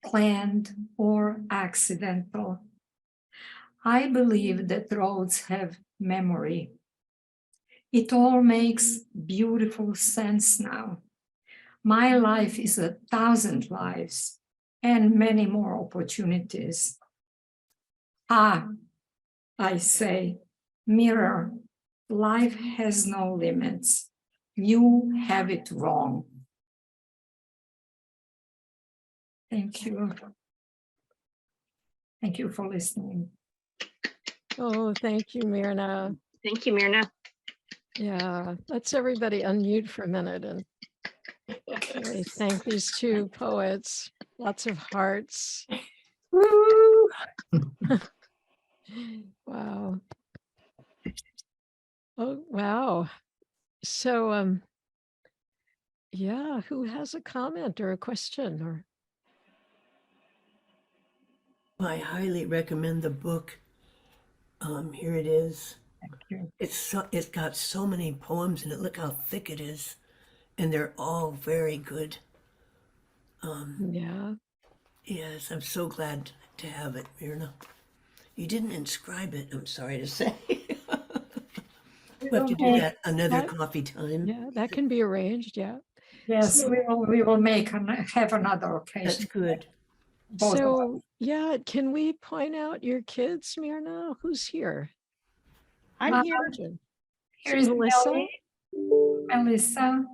planned, or accidental. I believe that roads have memory. It all makes beautiful sense now. My life is 1,000 lives and many more opportunities. Ah, I say, mirror, life has no limits. You have it wrong. Thank you. Thank you for listening. Oh, thank you, Mirna. Thank you, Mirna. Yeah, let's everybody unmute for a minute and really thank these two poets. Lots of hearts. Woo! Wow. Oh, wow. So, yeah, who has a comment or a question or? I highly recommend the book. Here it is. Thank you. It's got so many poems in it. Look how thick it is, and they're all very good. Yeah. Yes, I'm so glad to have it, Mirna. You didn't inscribe it, I'm sorry to say. We'll have to do that another That- coffee time. Yeah, that can be arranged. Yeah. Yes, So- we will have another That's occasion. good. Both of us. So, yeah, can we point out your kids, Mirna? Who's here? I'm here. Imagine. Here's Melissa? Melissa. Melissa.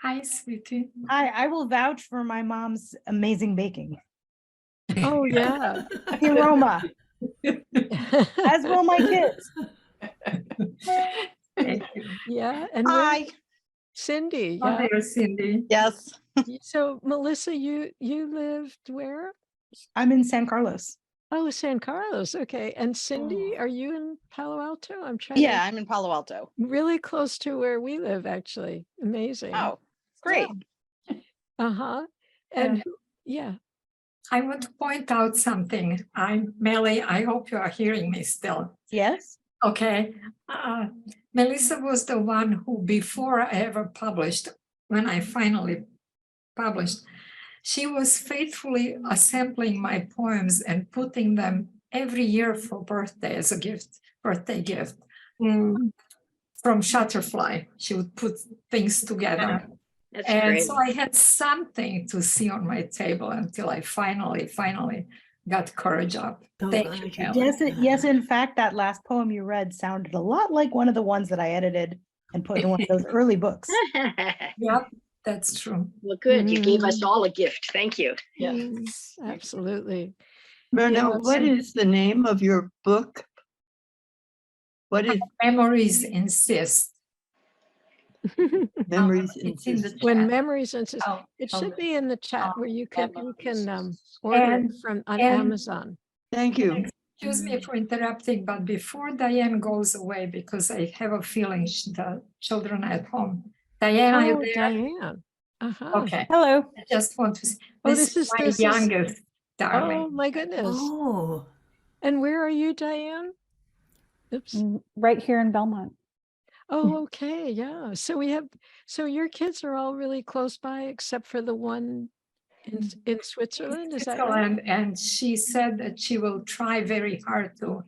Hi, sweetie. I will vouch for my mom's amazing baking. Oh, yeah. The aroma, as will my kids. Thank you. Yeah. And Hi. Cindy. Oh, Yeah. there's Cindy. Yes. So, Melissa, you lived where? I'm in San Carlos. Oh, San Carlos. Okay. And Cindy, are you in Palo Alto? I'm trying Yeah, I'm in Palo Alto. really close to where we live, actually. Amazing. Oh, great. Uh-huh. And And yeah. I want to point out something. Melly, I hope you are hearing me still. Yes. Okay. Melissa was the one who, before I ever published, when I finally published, she was faithfully assembling my poems and putting them every year for birthday as a gift, birthday gift. From Shutterfly, she would put things together. That's And great. so I had something to see on my table until I finally got courage up. So Thank glad you, you Melly. did Yes, that. in fact, that last poem you read sounded a lot like one of the ones that I edited and put in one of those early books. Yep, that's true. Well, good. You gave us Mm. all a gift. Thank you. Yeah. Absolutely. Mirna, Yeah, what so- is the name of your book? What is Memories insist. Memories It's in the Insist? When chat. memories insist, Oh, it oh, should be in the chat where you can Memories. order it And- from on and- Amazon. Thank you. Excuse me for interrupting, but before Diane goes away, because I have a feeling the children are at home. Diane, are you Oh, there? Diane. Uh-huh. Okay, Hello. I just want to. Oh, This is my this is- youngest, Oh, darling. my goodness. Oh, And where are you, Diane? Oops. Right here in Belmont. Oh, okay. Yeah. So your kids are all really close by, except for the one in Switzerland. Is that right? Switzerland, and she said that she will try very hard to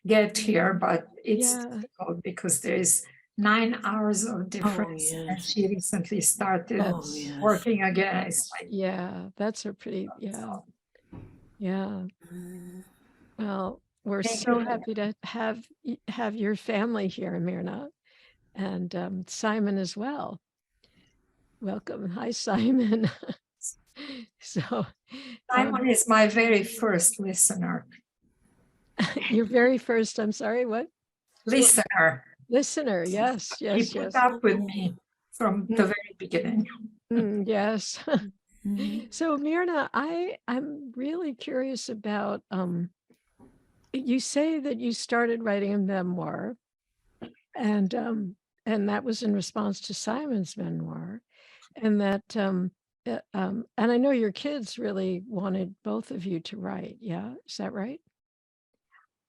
get here, but it's Yeah. difficult because there is 9 hours of difference, and yes. she recently started Oh, yes. working again. It's like, Yeah. That's a pretty, yeah. Yeah. Well, we're Thank so you. happy to have your family here, Mirna, and Simon as well. Welcome. Hi, Simon. So Simon is my very first listener. your very first, I'm sorry, what? Listener. Listener. Yes, He yes, put yes. up with me from the very beginning. Yes. Mhm. So Mirna, I'm really curious about you say that you started writing a memoir and that was in response to Simon's memoir, and that and I know your kids really wanted both of you to write. Yeah, is that right?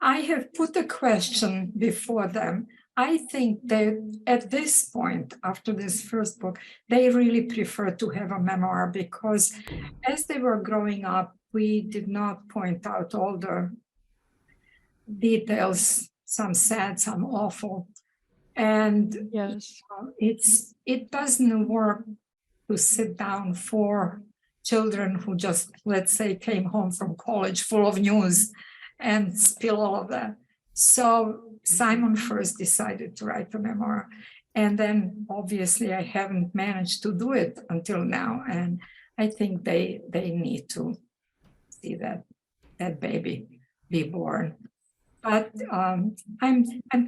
I have put a question before them. I think that at this point, after this first book, they really prefer to have a memoir because as they were growing up, we did not point out all the details, some sad, some awful. And Yes. it doesn't work to sit down for children who just, let's say, came home from college full of news and spill all of that. So Simon first decided to write a memoir. And then obviously I haven't managed to do it until now. And I think they need to see that baby be born. But I'm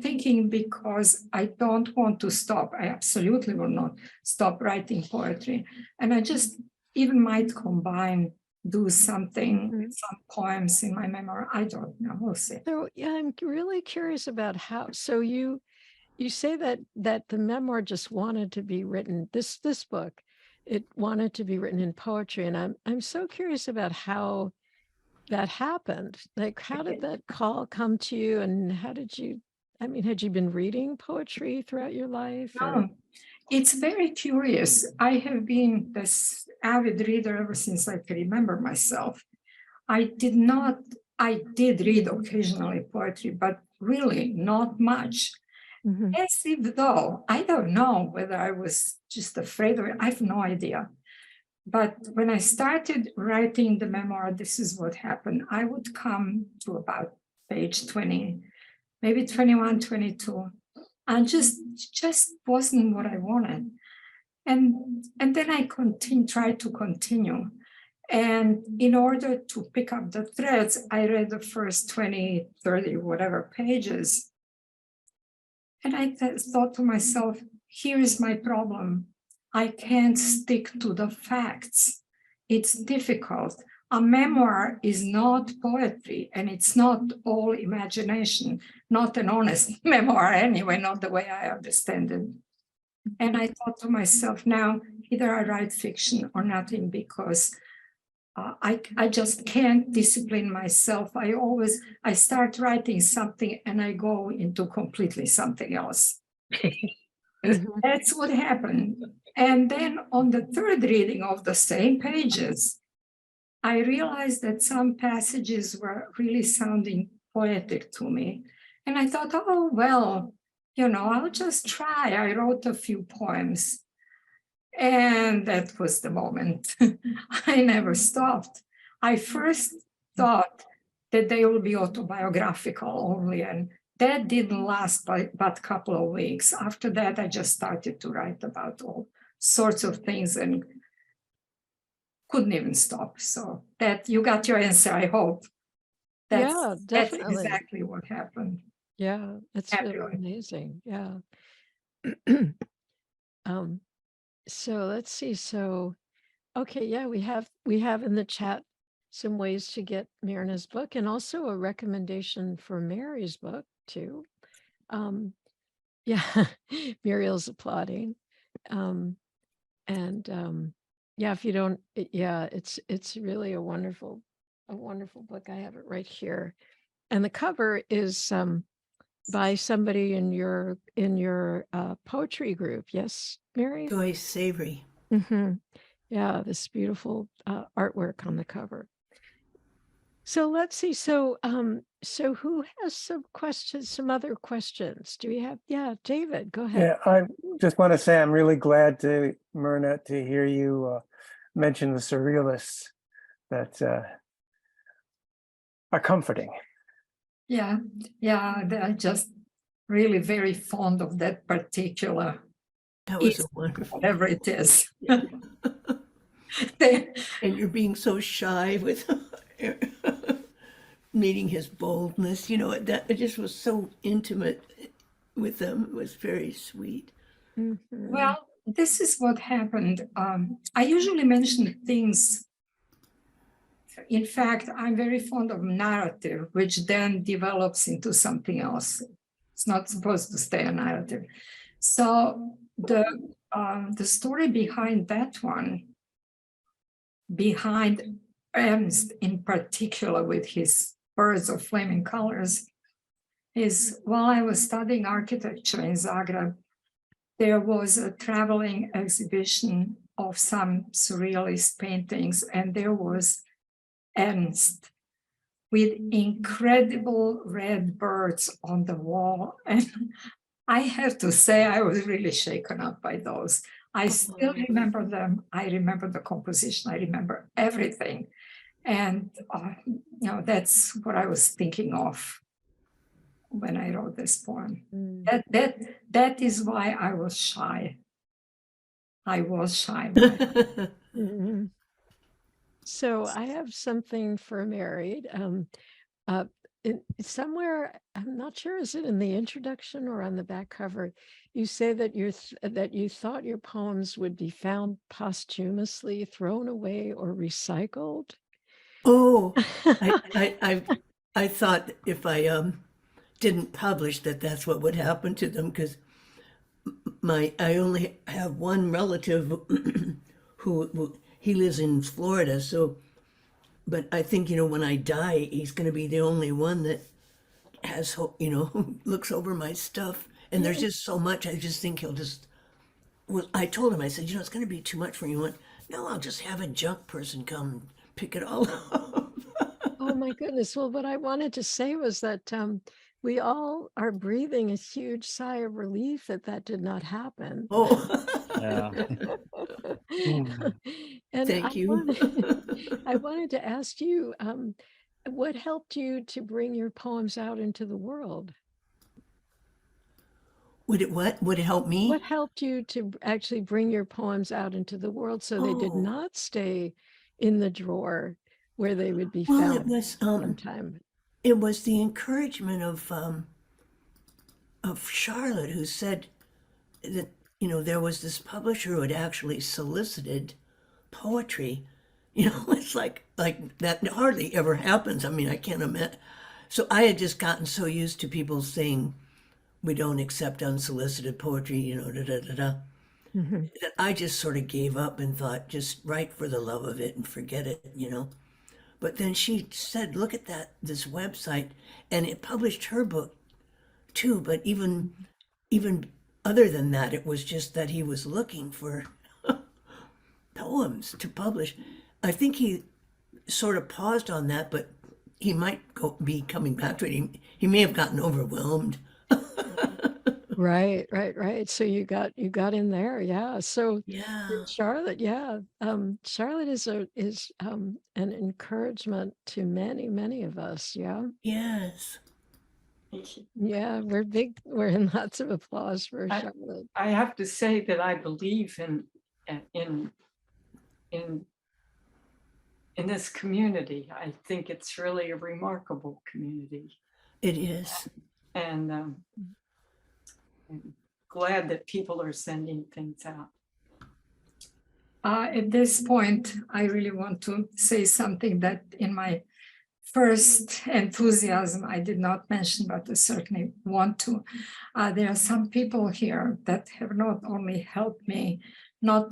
thinking because I don't want to stop. I absolutely will not stop writing poetry, and I just even might do something, some poems in my memoir. I don't know. We'll see. So yeah, I'm really curious about how. So you say that the memoir just wanted to be written. This book, it wanted to be written in poetry, and I'm so curious about how that happened. Like, how did that call come to you, and how did you? I mean, had you been reading poetry throughout your life? Or? No, it's very curious. I have been this avid reader ever since I can remember myself. I did read occasionally poetry, but really not much. As if though, I don't know whether I was just afraid of it. I have no idea. But when I started writing the memoir, this is what happened. I would come to about page 20, maybe 21, 22, and just wasn't what I wanted. And then I tried to continue. And in order to pick up the threads, I read the first 20, 30, whatever pages. And I thought to myself, here's my problem. I can't stick to the facts. It's difficult. A memoir is not poetry, and it's not all imagination, not an honest memoir anyway, not the way I understand it. And I thought to myself, now either I write fiction or nothing, because I just can't discipline myself. I start writing something and I go into completely something else. That's what happened. And then on the third reading of the same pages, I realized that some passages were really sounding poetic to me. And I thought, oh, well, I'll just try. I wrote a few poems. And that was the moment. I never stopped. I first thought that they will be autobiographical only, and that didn't last but a couple of weeks. After that, I just started to write about all sorts of things and couldn't even stop. So that you got your answer, I hope. That's definitely. That's exactly what happened. Yeah, it's really amazing. Yeah. So let's see. So, okay, yeah, we have in the chat some ways to get Mirna's book, and also a recommendation for Mary's book too. Yeah, Muriel's applauding. Yeah, if you don't, it's really a wonderful book. I have it right here, and the cover is by somebody in your poetry group. Yes, Mary? Joyce Savory. Yeah, this beautiful artwork on the cover. So let's see. So who has some other questions? Do we have? Yeah, David, go ahead. Yeah, I just want to say I'm really glad Mirna, to hear you mention the surrealists that are comforting. Yeah, they're just really very fond of that particular. That was a wonderful. Whatever it is. And you're being so shy with meeting his boldness. That it just was so intimate with them. It was very sweet. Well, this is what happened. I usually mention things. In fact, I'm very fond of narrative, which then develops into something else. It's not supposed to stay a narrative. So the story behind that one behind Ernst in particular with his birds of flaming colors is while I was studying architecture in Zagreb, there was a traveling exhibition of some surrealist paintings, and there was Ernst with incredible red birds on the wall. And I have to say, I was really shaken up by those. I still remember them. I remember the composition. I remember everything. And, that's what I was thinking of when I wrote this poem. That is why I was shy. I was shy. Mhm. So I have something for married. Somewhere, I'm not sure, is it in the introduction or on the back cover? You say that that you thought your poems would be found posthumously, thrown away, or recycled. Oh, I thought if I didn't publish that's what would happen to them, because I only have one relative who he lives in Florida, so but I think when I die he's going to be the only one that has looks over my stuff, and there's just so much. I just think he'll just I told him, I said, it's going to be too much for you. He went, no, I'll just have a junk person come pick it all up. Oh my goodness. Well, what I wanted to say was that we all are breathing a huge sigh of relief that did not happen. Oh, Yeah. And thank you. I wanted to ask you, what helped you to bring your poems out into the world? Would it help me? What helped you to actually bring your poems out into the world so they did Oh. not stay in the drawer where they would be Well, found sometime? it was the encouragement of Charlotte, who said that there was this publisher who had actually solicited poetry. It's like that hardly ever happens. I mean, I can't imagine. So I had just gotten so used to people saying we don't accept unsolicited poetry, that I just sort of gave up and thought, just write for the love of it and forget it. But then she said, look at this website, and it published her book too. But even other than that, it was just that he was looking for poems to publish. I think he sort of paused on that, but he might be coming back to it. He may have gotten overwhelmed. Right. So you got in there, yeah. So Yeah. Charlotte, yeah, Charlotte is an encouragement to many of us, yeah. Yes. Yeah, we're in lots of applause for Charlotte. I have to say that I believe in this community. I think it's really a remarkable community. It is. And I'm glad that people are sending things out. At this point, I really want to say something that in my first enthusiasm I did not mention, but I certainly want to. There are some people here that have not only helped me, not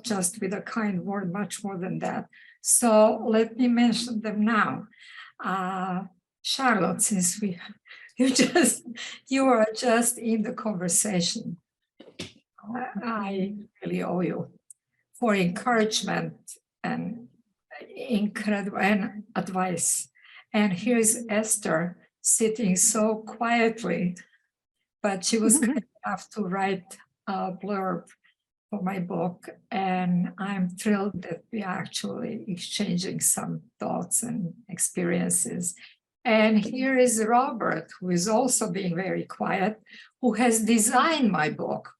just with a kind word, much more than that. So let me mention them now. Charlotte, since you are just in the conversation, I really owe you for encouragement and incredible and advice. And here's Esther sitting so quietly, but she was kind enough to write a blurb for my book. And I'm thrilled that we are actually exchanging some thoughts and experiences. And here is Robert, who is also being very quiet, who has designed my book.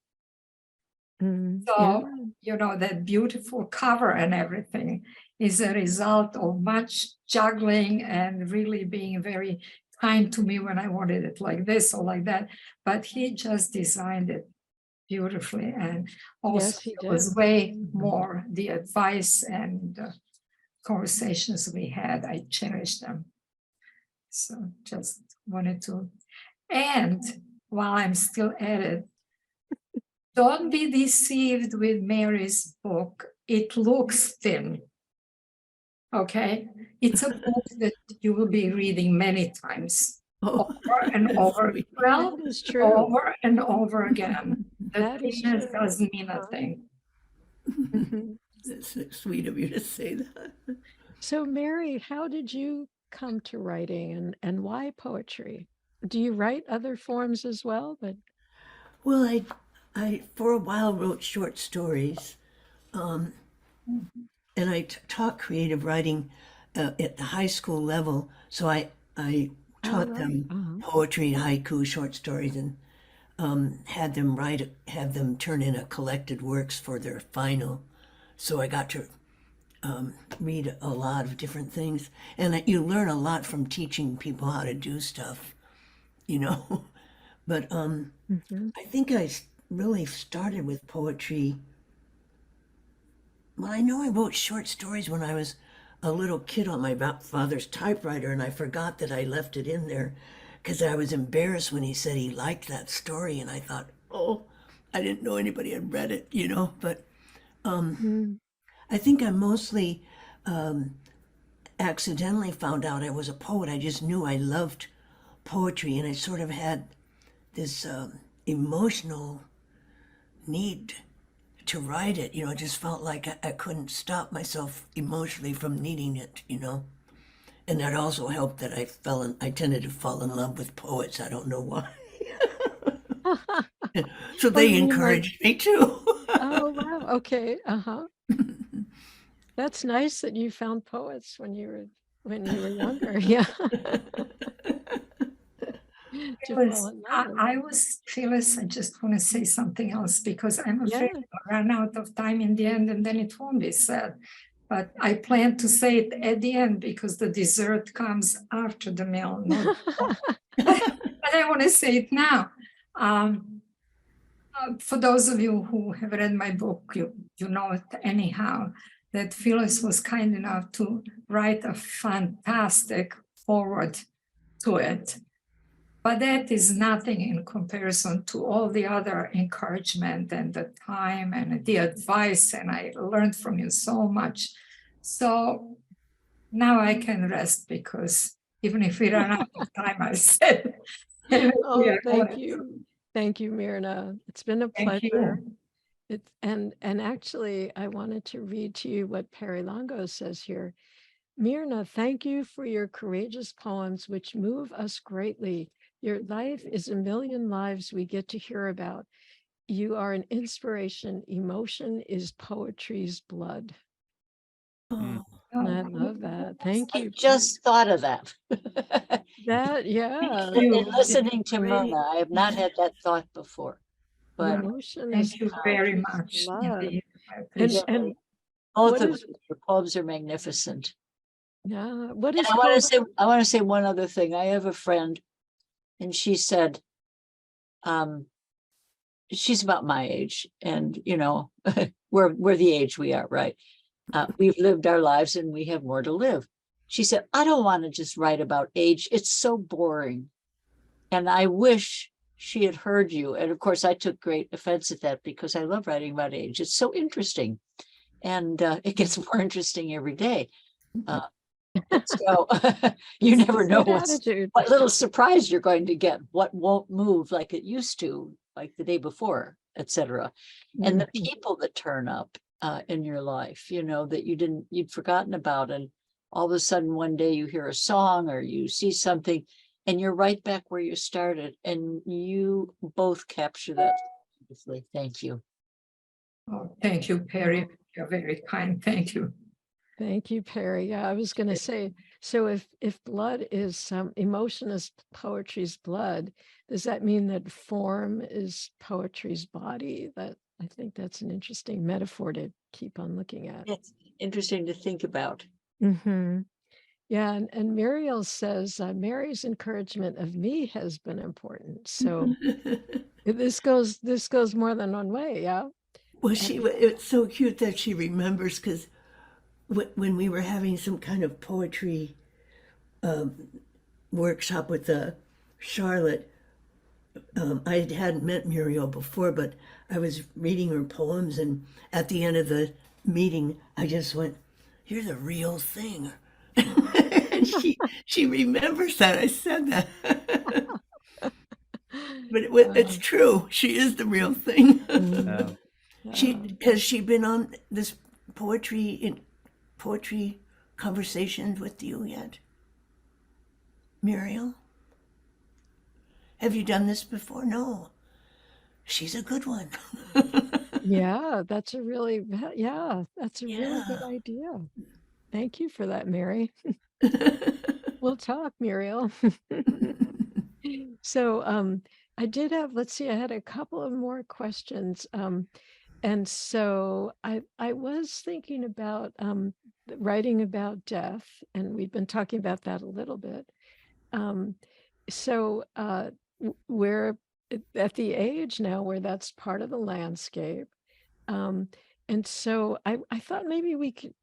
So, that beautiful cover and everything is a result of much juggling and really being very kind to me when I wanted it like this or like that. But he just designed it beautifully. And also Yes, he it was did. way more the advice and conversations we had. I cherished them. So just wanted to. And while I'm still at it, don't be deceived with Mary's book. It looks thin. Okay, it's a book that you will be reading many times, Oh, over and that's over. sweet. Well, That is true. over and over again. The That is thickness true. doesn't mean a thing. Mhm. That's sweet of you to say that. So, Mary, how did you come to writing and why poetry? Do you write other forms as well? But Well, I for a while wrote short stories, and I taught creative writing at the high school level. So I all taught right. them poetry, haiku, short stories, and had them have them turn in a collected works for their final. So I got to read a lot of different things, and you learn a lot from teaching people how to do stuff, you know. But Mhm. I think really started with poetry. Well, I know I wrote short stories when I was a little kid on my father's typewriter, and I forgot that I left it in there because I was embarrassed when he said he liked that story, and I thought, oh, I didn't know anybody had read it, you know. But Mm. I think I mostly accidentally found out I was a poet. I just knew I loved poetry, and I sort of had this emotional need to write it. You know, it just felt like I couldn't stop myself emotionally from needing it, you know. And that also helped that I tended to fall in love with poets. I don't know why. So Oh, they you mean like, encouraged me too. oh, wow. Okay. Uh-huh. That's nice that you found poets when you were younger. Yeah. To fall Phyllis, in I, love. I was, Phyllis, I just want to say something else because I'm afraid Yeah. I'll run out of time in the end and then it won't be said. But I plan to say it at the end because the dessert comes after the meal, not before. But I want to say it now. For those of you who have read my book, you know it anyhow, that Phyllis was kind enough to write a fantastic forward to it. But that is nothing in comparison to all the other encouragement and the time and the advice. And I learned from you so much. So now I can rest because even if we run out of time, I said. Oh, thank you. Thank you, Mirna. It's been a Thank pleasure. you. And actually, I wanted to read to you what Perry Longo says here. Mirna, thank you for your courageous poems, which move us greatly. Your life is a million lives we get to hear about. You are an inspiration. Emotion is poetry's blood. Oh, I love that. Thank I you. just thought of that. That, yeah. Thank you. In listening to Great. Myrna, I have not had that thought before. But Emotion is Thank you very poetry's much. blood. Indeed. I And appreciate and it. both what of is your poems are magnificent. yeah, what And is I want to say one other thing. I have a friend, and she said, she's about my age, and you know, we're the age we are, right? We've lived our lives and we have more to live. She said, I don't want to just write about age. It's so boring. And I wish she had heard you. And of course, I took great offense at that because I love writing about age. It's so interesting. And it gets more interesting every day. So you never know good attitude? what little surprise you're going to get, what won't move like it used to, like the day before, etc. And the Mhm. people that turn up in your life, you know, that you'd forgotten about. And all of a sudden one day you hear a song or you see something and you're right back where you started. And you both capture that beautifully. Thank you. Oh, thank you, Perry. You're very kind. Thank you. Thank you, Perry. Yeah, I was going to say, so if blood is emotion is poetry's blood, does that mean that form is poetry's body? That I think that's an interesting metaphor to keep on looking at. It's interesting to think about. Mm-hmm. Yeah, and Muriel says Mary's encouragement of me has been important. So this goes more than one way. Yeah. well, it's so cute that she remembers because when we were having some kind of poetry workshop with Charlotte, I hadn't met Muriel before, but I was reading her poems, and at the end of the meeting, I just went, you're the real thing. And she remembers that I said that. But it's true. She is the real thing. Mm, Has she been on this poetry conversations with you yet? Muriel? Have you done this before? No. She's a good one. yeah, that's a really that's a really good Yeah. idea. Thank you for that, Mary. We'll talk, Muriel. So I did have, let's see, I had a couple of more questions. And so I was thinking about writing about death, and we've been talking about that a little bit. So we're at the age now where that's part of the landscape. And so I thought maybe we could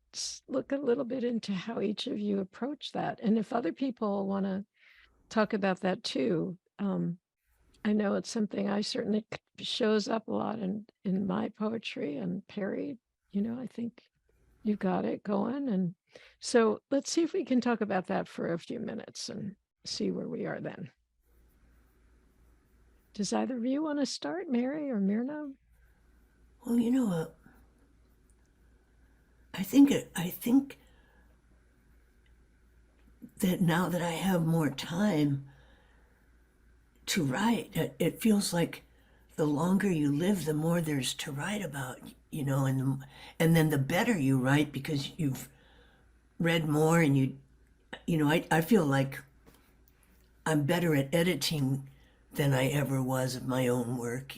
look a little bit into how each of you approach that. And if other people want to talk about that too, I know it's something I certainly shows up a lot in my poetry, and Perry, I think you've got it going. And so let's see if we can talk about that for a few minutes and see where we are then. Does either of you want to start, Mary or Mirna? Well, you know what? I think that now that I have more time to write, it feels like the longer you live, the more there's to write about, and then the better you write because you've read more, and I feel like I'm better at editing than I ever was of my own work.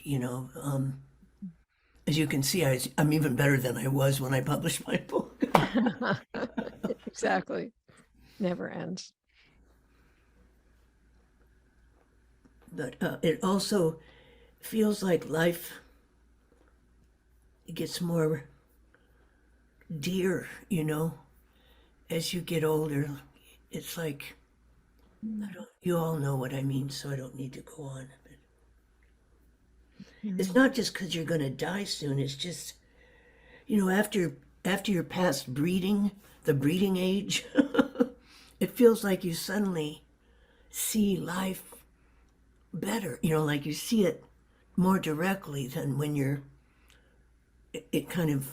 As you can see, I'm even better than I was when I published my book. Exactly. Never ends. But it also feels like life gets more dear, as you get older. It's like, you all know what I mean, so I don't need to go on. It's not just because you're going to die soon. It's just, after you're past the breeding age, it feels like you suddenly see life better. Like you see it more directly than when it kind of,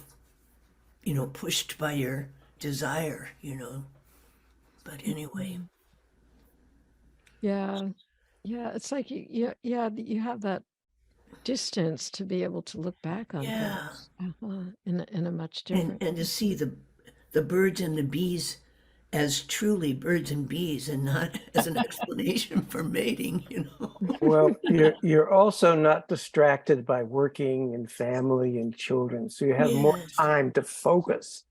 pushed by your desire. But anyway. Yeah. It's like you have that distance to be able to look back on Yeah. things in a much different And to see the birds and the bees as truly birds and bees, and not as an explanation for mating. Well, you're also not distracted by working and family and children, so you have more Yes. time to focus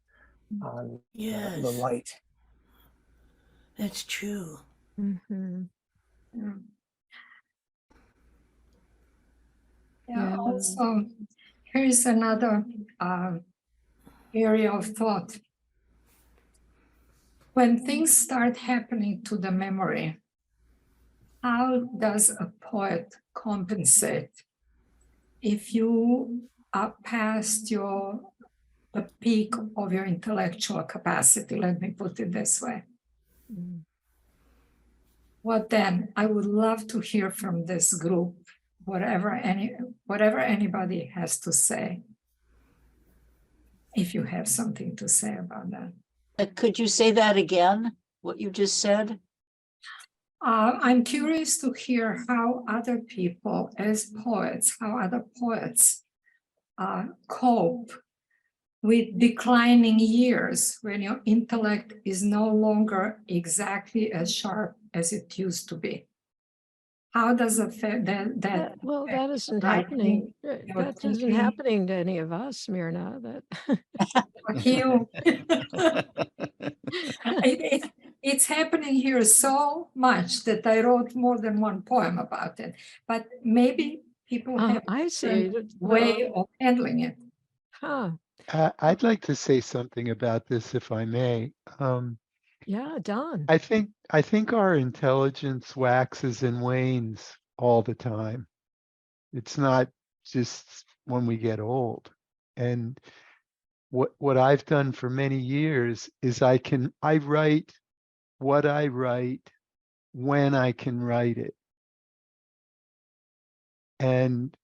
on Yes. the light. That's true. Mm-hmm. Yeah. Also, here's another area of thought. When things start happening to the memory, how does a poet compensate if you are past the peak of your intellectual capacity? Let me put it this way. What then? I would love to hear from this group, whatever anybody has to say, if you have something to say about that. Could you say that again, what you just said? I'm curious to hear how other people, as poets, how other poets cope with declining years when your intellect is no longer exactly as sharp as it used to be. How does that that isn't writing, happening. your That isn't thinking? happening to any of us, Mirna. You. It's happening here so much that I wrote more than one poem about it. But maybe people have I see. a way of handling it. Huh. I'd like to say something about this, if I may. Yeah, Don. I think our intelligence waxes and wanes all the time. It's not just when we get old. And what I've done for many years is I write what I write when I can write it. And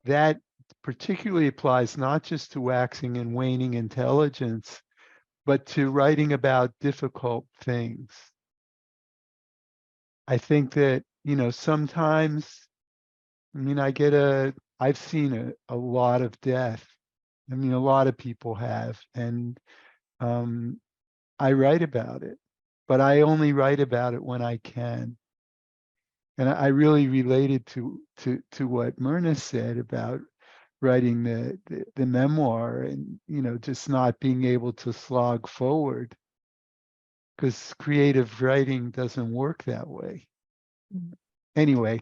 that particularly applies not just to waxing and waning intelligence, but to writing about difficult things. I think that, sometimes, I've seen a lot of death. A lot of people have, and I write about it, but I only write about it when I can. And I really related to what Myrna said about writing the memoir and, just not being able to slog forward, because creative writing doesn't work that way. Anyway.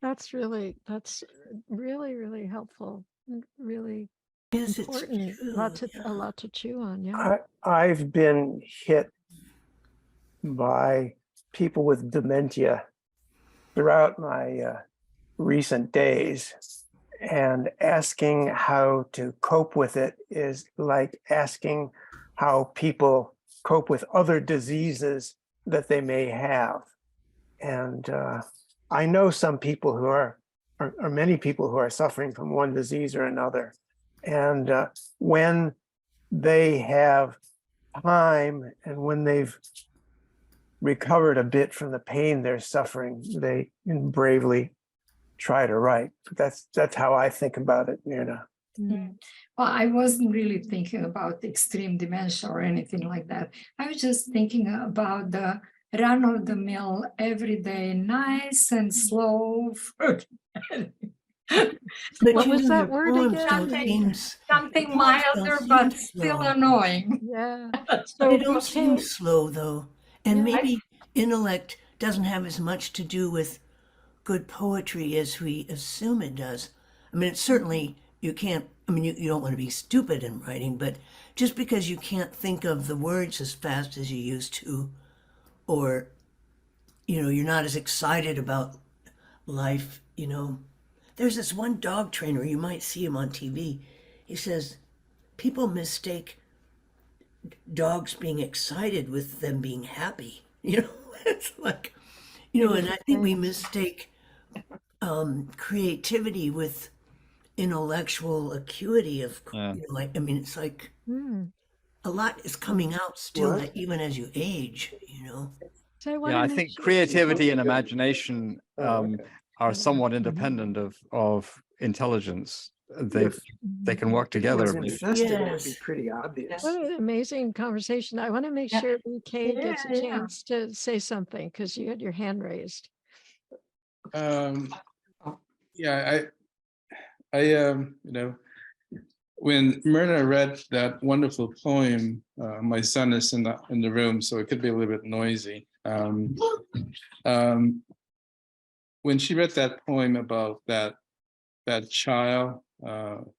That's really really helpful. Really Yes, important. it's true. A lot to chew on. Yeah. I've been hit by people with dementia throughout my recent days, and asking how to cope with it is like asking how people cope with other diseases that they may have. And I know some people who are, or many people who are suffering from one disease or another. And when they have time and when they've recovered a bit from the pain they're suffering, they bravely try to write. That's how I think about it, Mirna. Well, I wasn't really thinking about extreme dementia or anything like that. I was just thinking about the run-of-the-mill, everyday, nice and slow. But What was that your word poems again? don't Something poems don't milder, seem but still slow. annoying. Yeah. They So don't seem okay. slow, though. And Yeah. maybe intellect doesn't have as much to do with good poetry as we assume it does. I mean, it's certainly, you can't, you don't want to be stupid in writing, but just because you can't think of the words as fast as you used to, or, you're not as excited about life, There's this one dog trainer, you might see him on TV. He says, people mistake dogs being excited with them being happy. It's like, and I think we mistake creativity with intellectual acuity of, it's like a lot is coming out still, even as you age, So I Yeah, I think creativity and imagination are somewhat independent of intelligence. They can work together. infested, it would be pretty obvious. What an amazing conversation. I want to make Yeah. sure BK gets a Yeah. chance to say something because you had your hand raised. Yeah, when Myrna read that wonderful poem, my son is in the room, so it could be a little bit noisy. When she read that poem about that child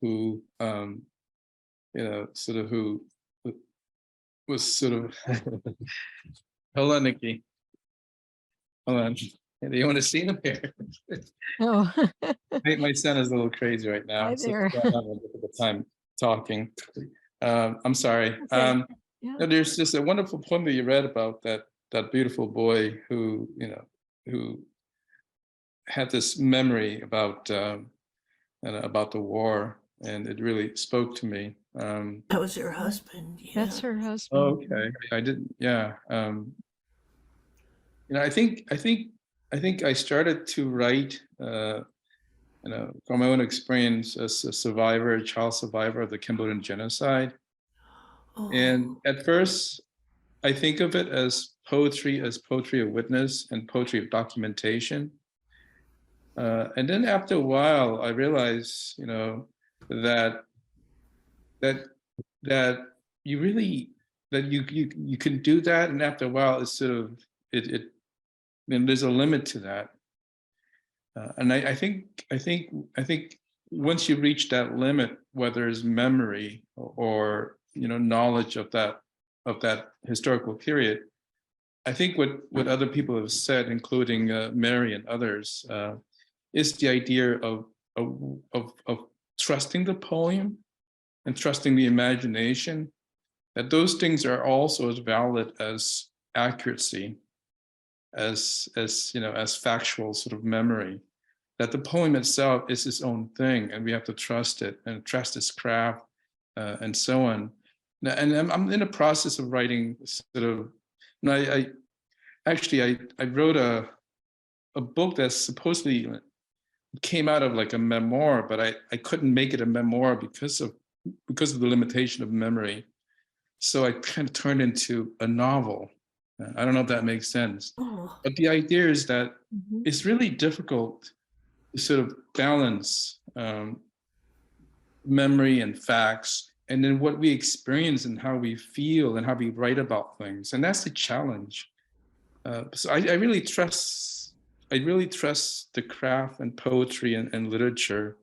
who who was sort of hold on, Nikki. Hold on. Do you want to see him here? Oh, My son is a little crazy right now. Hi So there. I'm having a difficult time talking. I'm sorry. Okay. Yeah. There's just a wonderful poem that you read about that beautiful boy who had this memory about the war, and it really spoke to me. That was her husband. Yeah. That's her husband. Okay, I didn't. Yeah. I think I started to write, from my own experience as a child survivor of the Cambodian genocide. Oh. And at first, I think of it as poetry of witness and poetry of documentation. And then after a while, I realized, that you really, that you can do that, and after a while, it's sort of there's a limit to that. And I think once you reach that limit, whether it's memory or knowledge of that historical period, I think what other people have said, including Mary and others, is the idea of trusting the poem and trusting the imagination, that those things are also as valid as accuracy, as factual sort of memory. That the poem itself is its own thing, and we have to trust it and trust its craft, and so on. And I'm in a process of writing sort of. I wrote a book that supposedly came out of like a memoir, but I couldn't make it a memoir because of the limitation of memory. So I kind of turned into a novel. I don't know if that makes sense. Oh. But the idea is that it's really difficult to sort of balance memory and facts, and then what we experience and how we feel and how we write about things. And that's the challenge. So I really trust the craft and poetry and literature.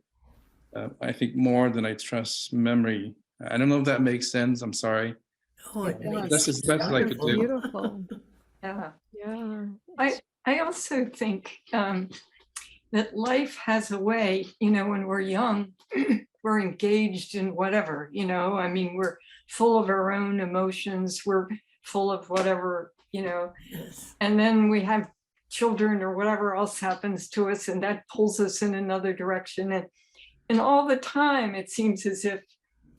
I think more than I trust memory. I don't know if that makes sense. I'm sorry. Oh, it makes That's as best I could do. Beautiful. Yeah. Yeah. I also think that life has a way, when we're young, we're engaged in whatever, I mean, we're full of our own emotions, we're full of whatever, Yes. and then we have children or whatever else happens to us, and that pulls us in another direction. And all the time, it seems as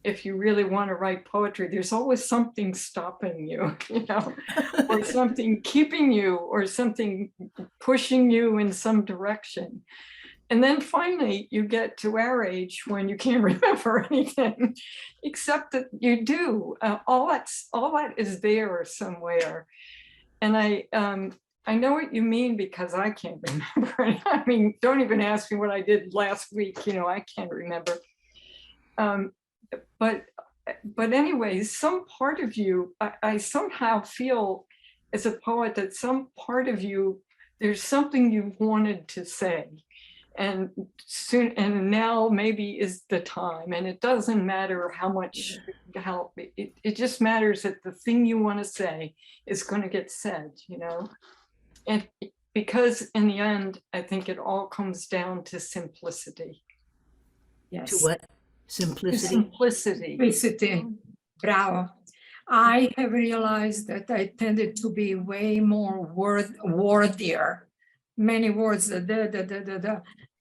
if you really want to write poetry, there's always something stopping you, or something keeping you, or something pushing you in some direction. And then finally you get to our age when you can't remember anything, except that you do. All that is there somewhere. And I know what you mean, because I can't remember. I mean, don't even ask me what I did last week, I can't remember. But anyways, some part of you, I somehow feel as a poet that some part of you, there's something you wanted to say, and soon, and now maybe is the time. And it doesn't matter how it just matters that the thing you want to say is going to get said, and because in the end, I think it all comes down to simplicity. Yes. To what? Simplicity. Simplicity. Bravo. I have realized that I tended to be way more wordier, many words,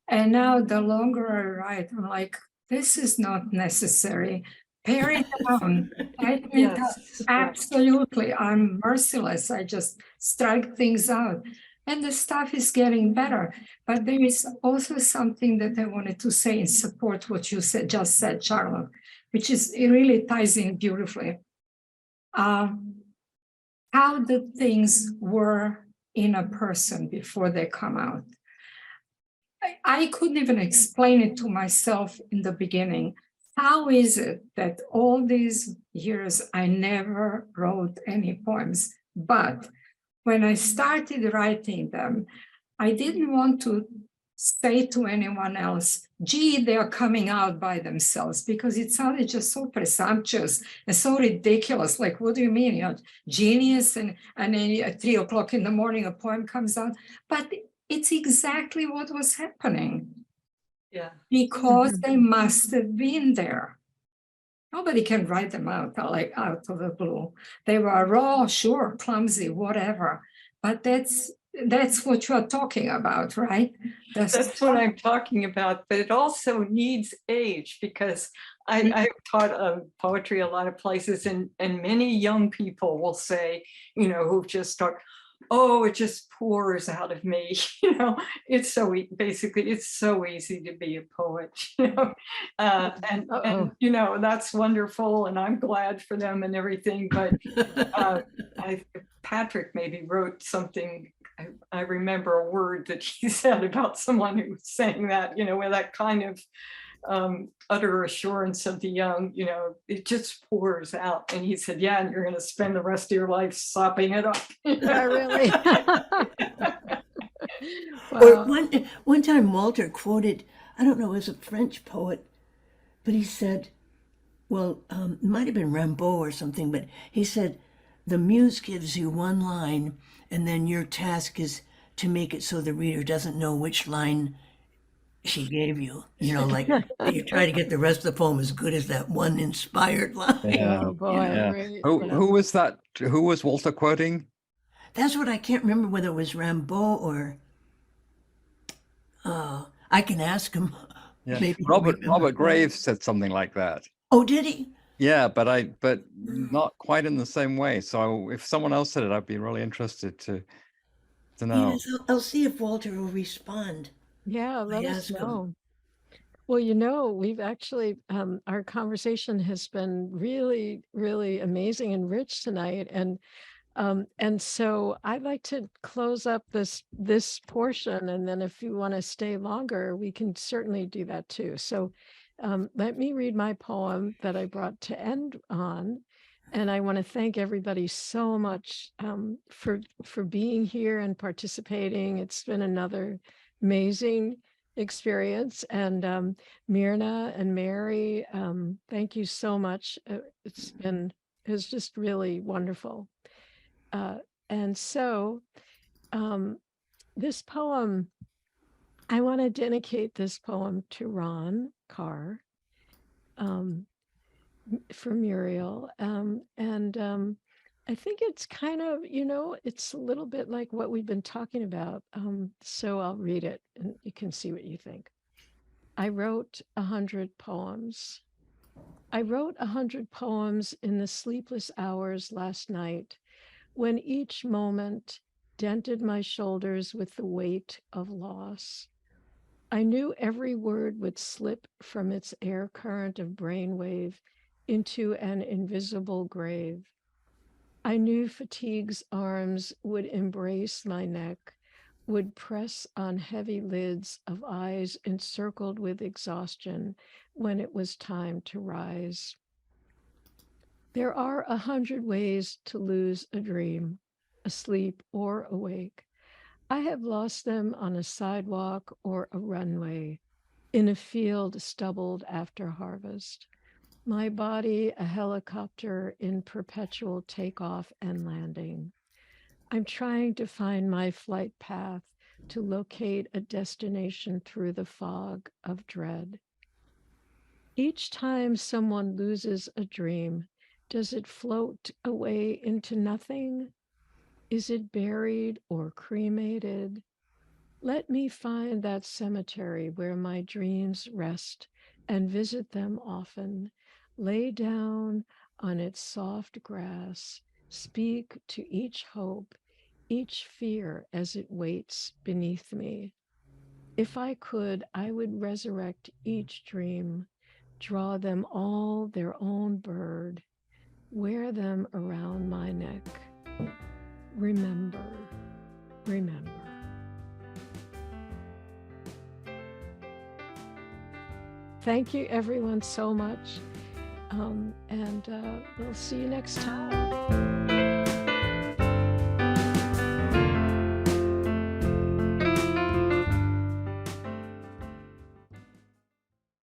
and now the longer I write, I'm like, this is not necessary. Pare it down. Yes. Absolutely. I'm merciless. I just strike things out. And the stuff is getting better. But there is also something that I wanted to say in support what you just said, Charlotte, which is, it really ties in beautifully. How the things were in a person before they come out. I couldn't even explain it to myself in the beginning. How is it that all these years I never wrote any poems, but when I started writing them, I didn't want to say to anyone else, gee, they're coming out by themselves, because it sounded just so presumptuous and so ridiculous. Like, what do you mean? Genius, and then at 3 o'clock in the morning, a poem comes out. But it's exactly what was happening. Yeah. Because they must have been there. Nobody can write them out, like out of the blue. They were raw, sure, clumsy, whatever. But that's what you're talking about, right? That's what I'm talking about. But it also needs age, because I've taught poetry a lot of places, and many young people will say, who've just started, oh, it just pours out of me. It's so basically, it's so easy to be a poet, and that's wonderful. And I'm glad for them and everything. But Patrick maybe wrote something. I remember a word that he said about someone who was saying that, with that kind of utter assurance of the young, it just pours out. And he said, yeah, and you're going to spend the rest of your life sopping it up. Yeah, really. Or one time Walter quoted, I don't know, it was a French poet, but he said, well, it might have been Rimbaud or something, but he said, the muse gives you one line, and then your task is to make it so the reader doesn't know which line she gave you. You know, like you try to get the rest of the poem as good as that one inspired line. Yeah. Oh boy, Yeah. right. Who was that? Who was Walter quoting? That's what I can't remember whether it was Rimbaud or I can ask him. Yeah. Maybe he'll Robert remember. Graves said something like that. Oh, did he? Yeah, but not quite in the same way. So if someone else said it, I'd be really interested to know. Yes, I'll see if Walter will respond. Yeah, let us ask him. know. Well, you know, we've actually, our conversation has been really, really amazing and rich tonight. And so I'd like to close up this portion, and then if you want to stay longer, we can certainly do that too. So let me read my poem that I brought to end on. And I want to thank everybody so much for being here and participating. It's been another amazing experience. And Mirna and Mary, thank you so much. It's just really wonderful. And so this poem, I want to dedicate this poem to Ron Karr for Muriel. I think it's kind of, you know, it's a little bit like what we've been talking about. So I'll read it and you can see what you think. I wrote 100 poems. I wrote 100 poems in the sleepless hours last night, when each moment dented my shoulders with the weight of loss. I knew every word would slip from its air current of brainwave into an invisible grave. I knew fatigue's arms would embrace my neck, would press on heavy lids of eyes encircled with exhaustion when it was time to rise. There are 100 ways to lose a dream, asleep or awake. I have lost them on a sidewalk or a runway, in a field stubbled after harvest. My body a helicopter in perpetual takeoff and landing. I'm trying to find my flight path, to locate a destination through the fog of dread. Each time someone loses a dream, does it float away into nothing? Is it buried or cremated? Let me find that cemetery where my dreams rest and visit them often. Lay down on its soft grass, speak to each hope, each fear as it waits beneath me. If I could, I would resurrect each dream, draw them all their own bird, wear them around my neck. Remember, remember. Thank you, everyone, so much. And we'll see you next time.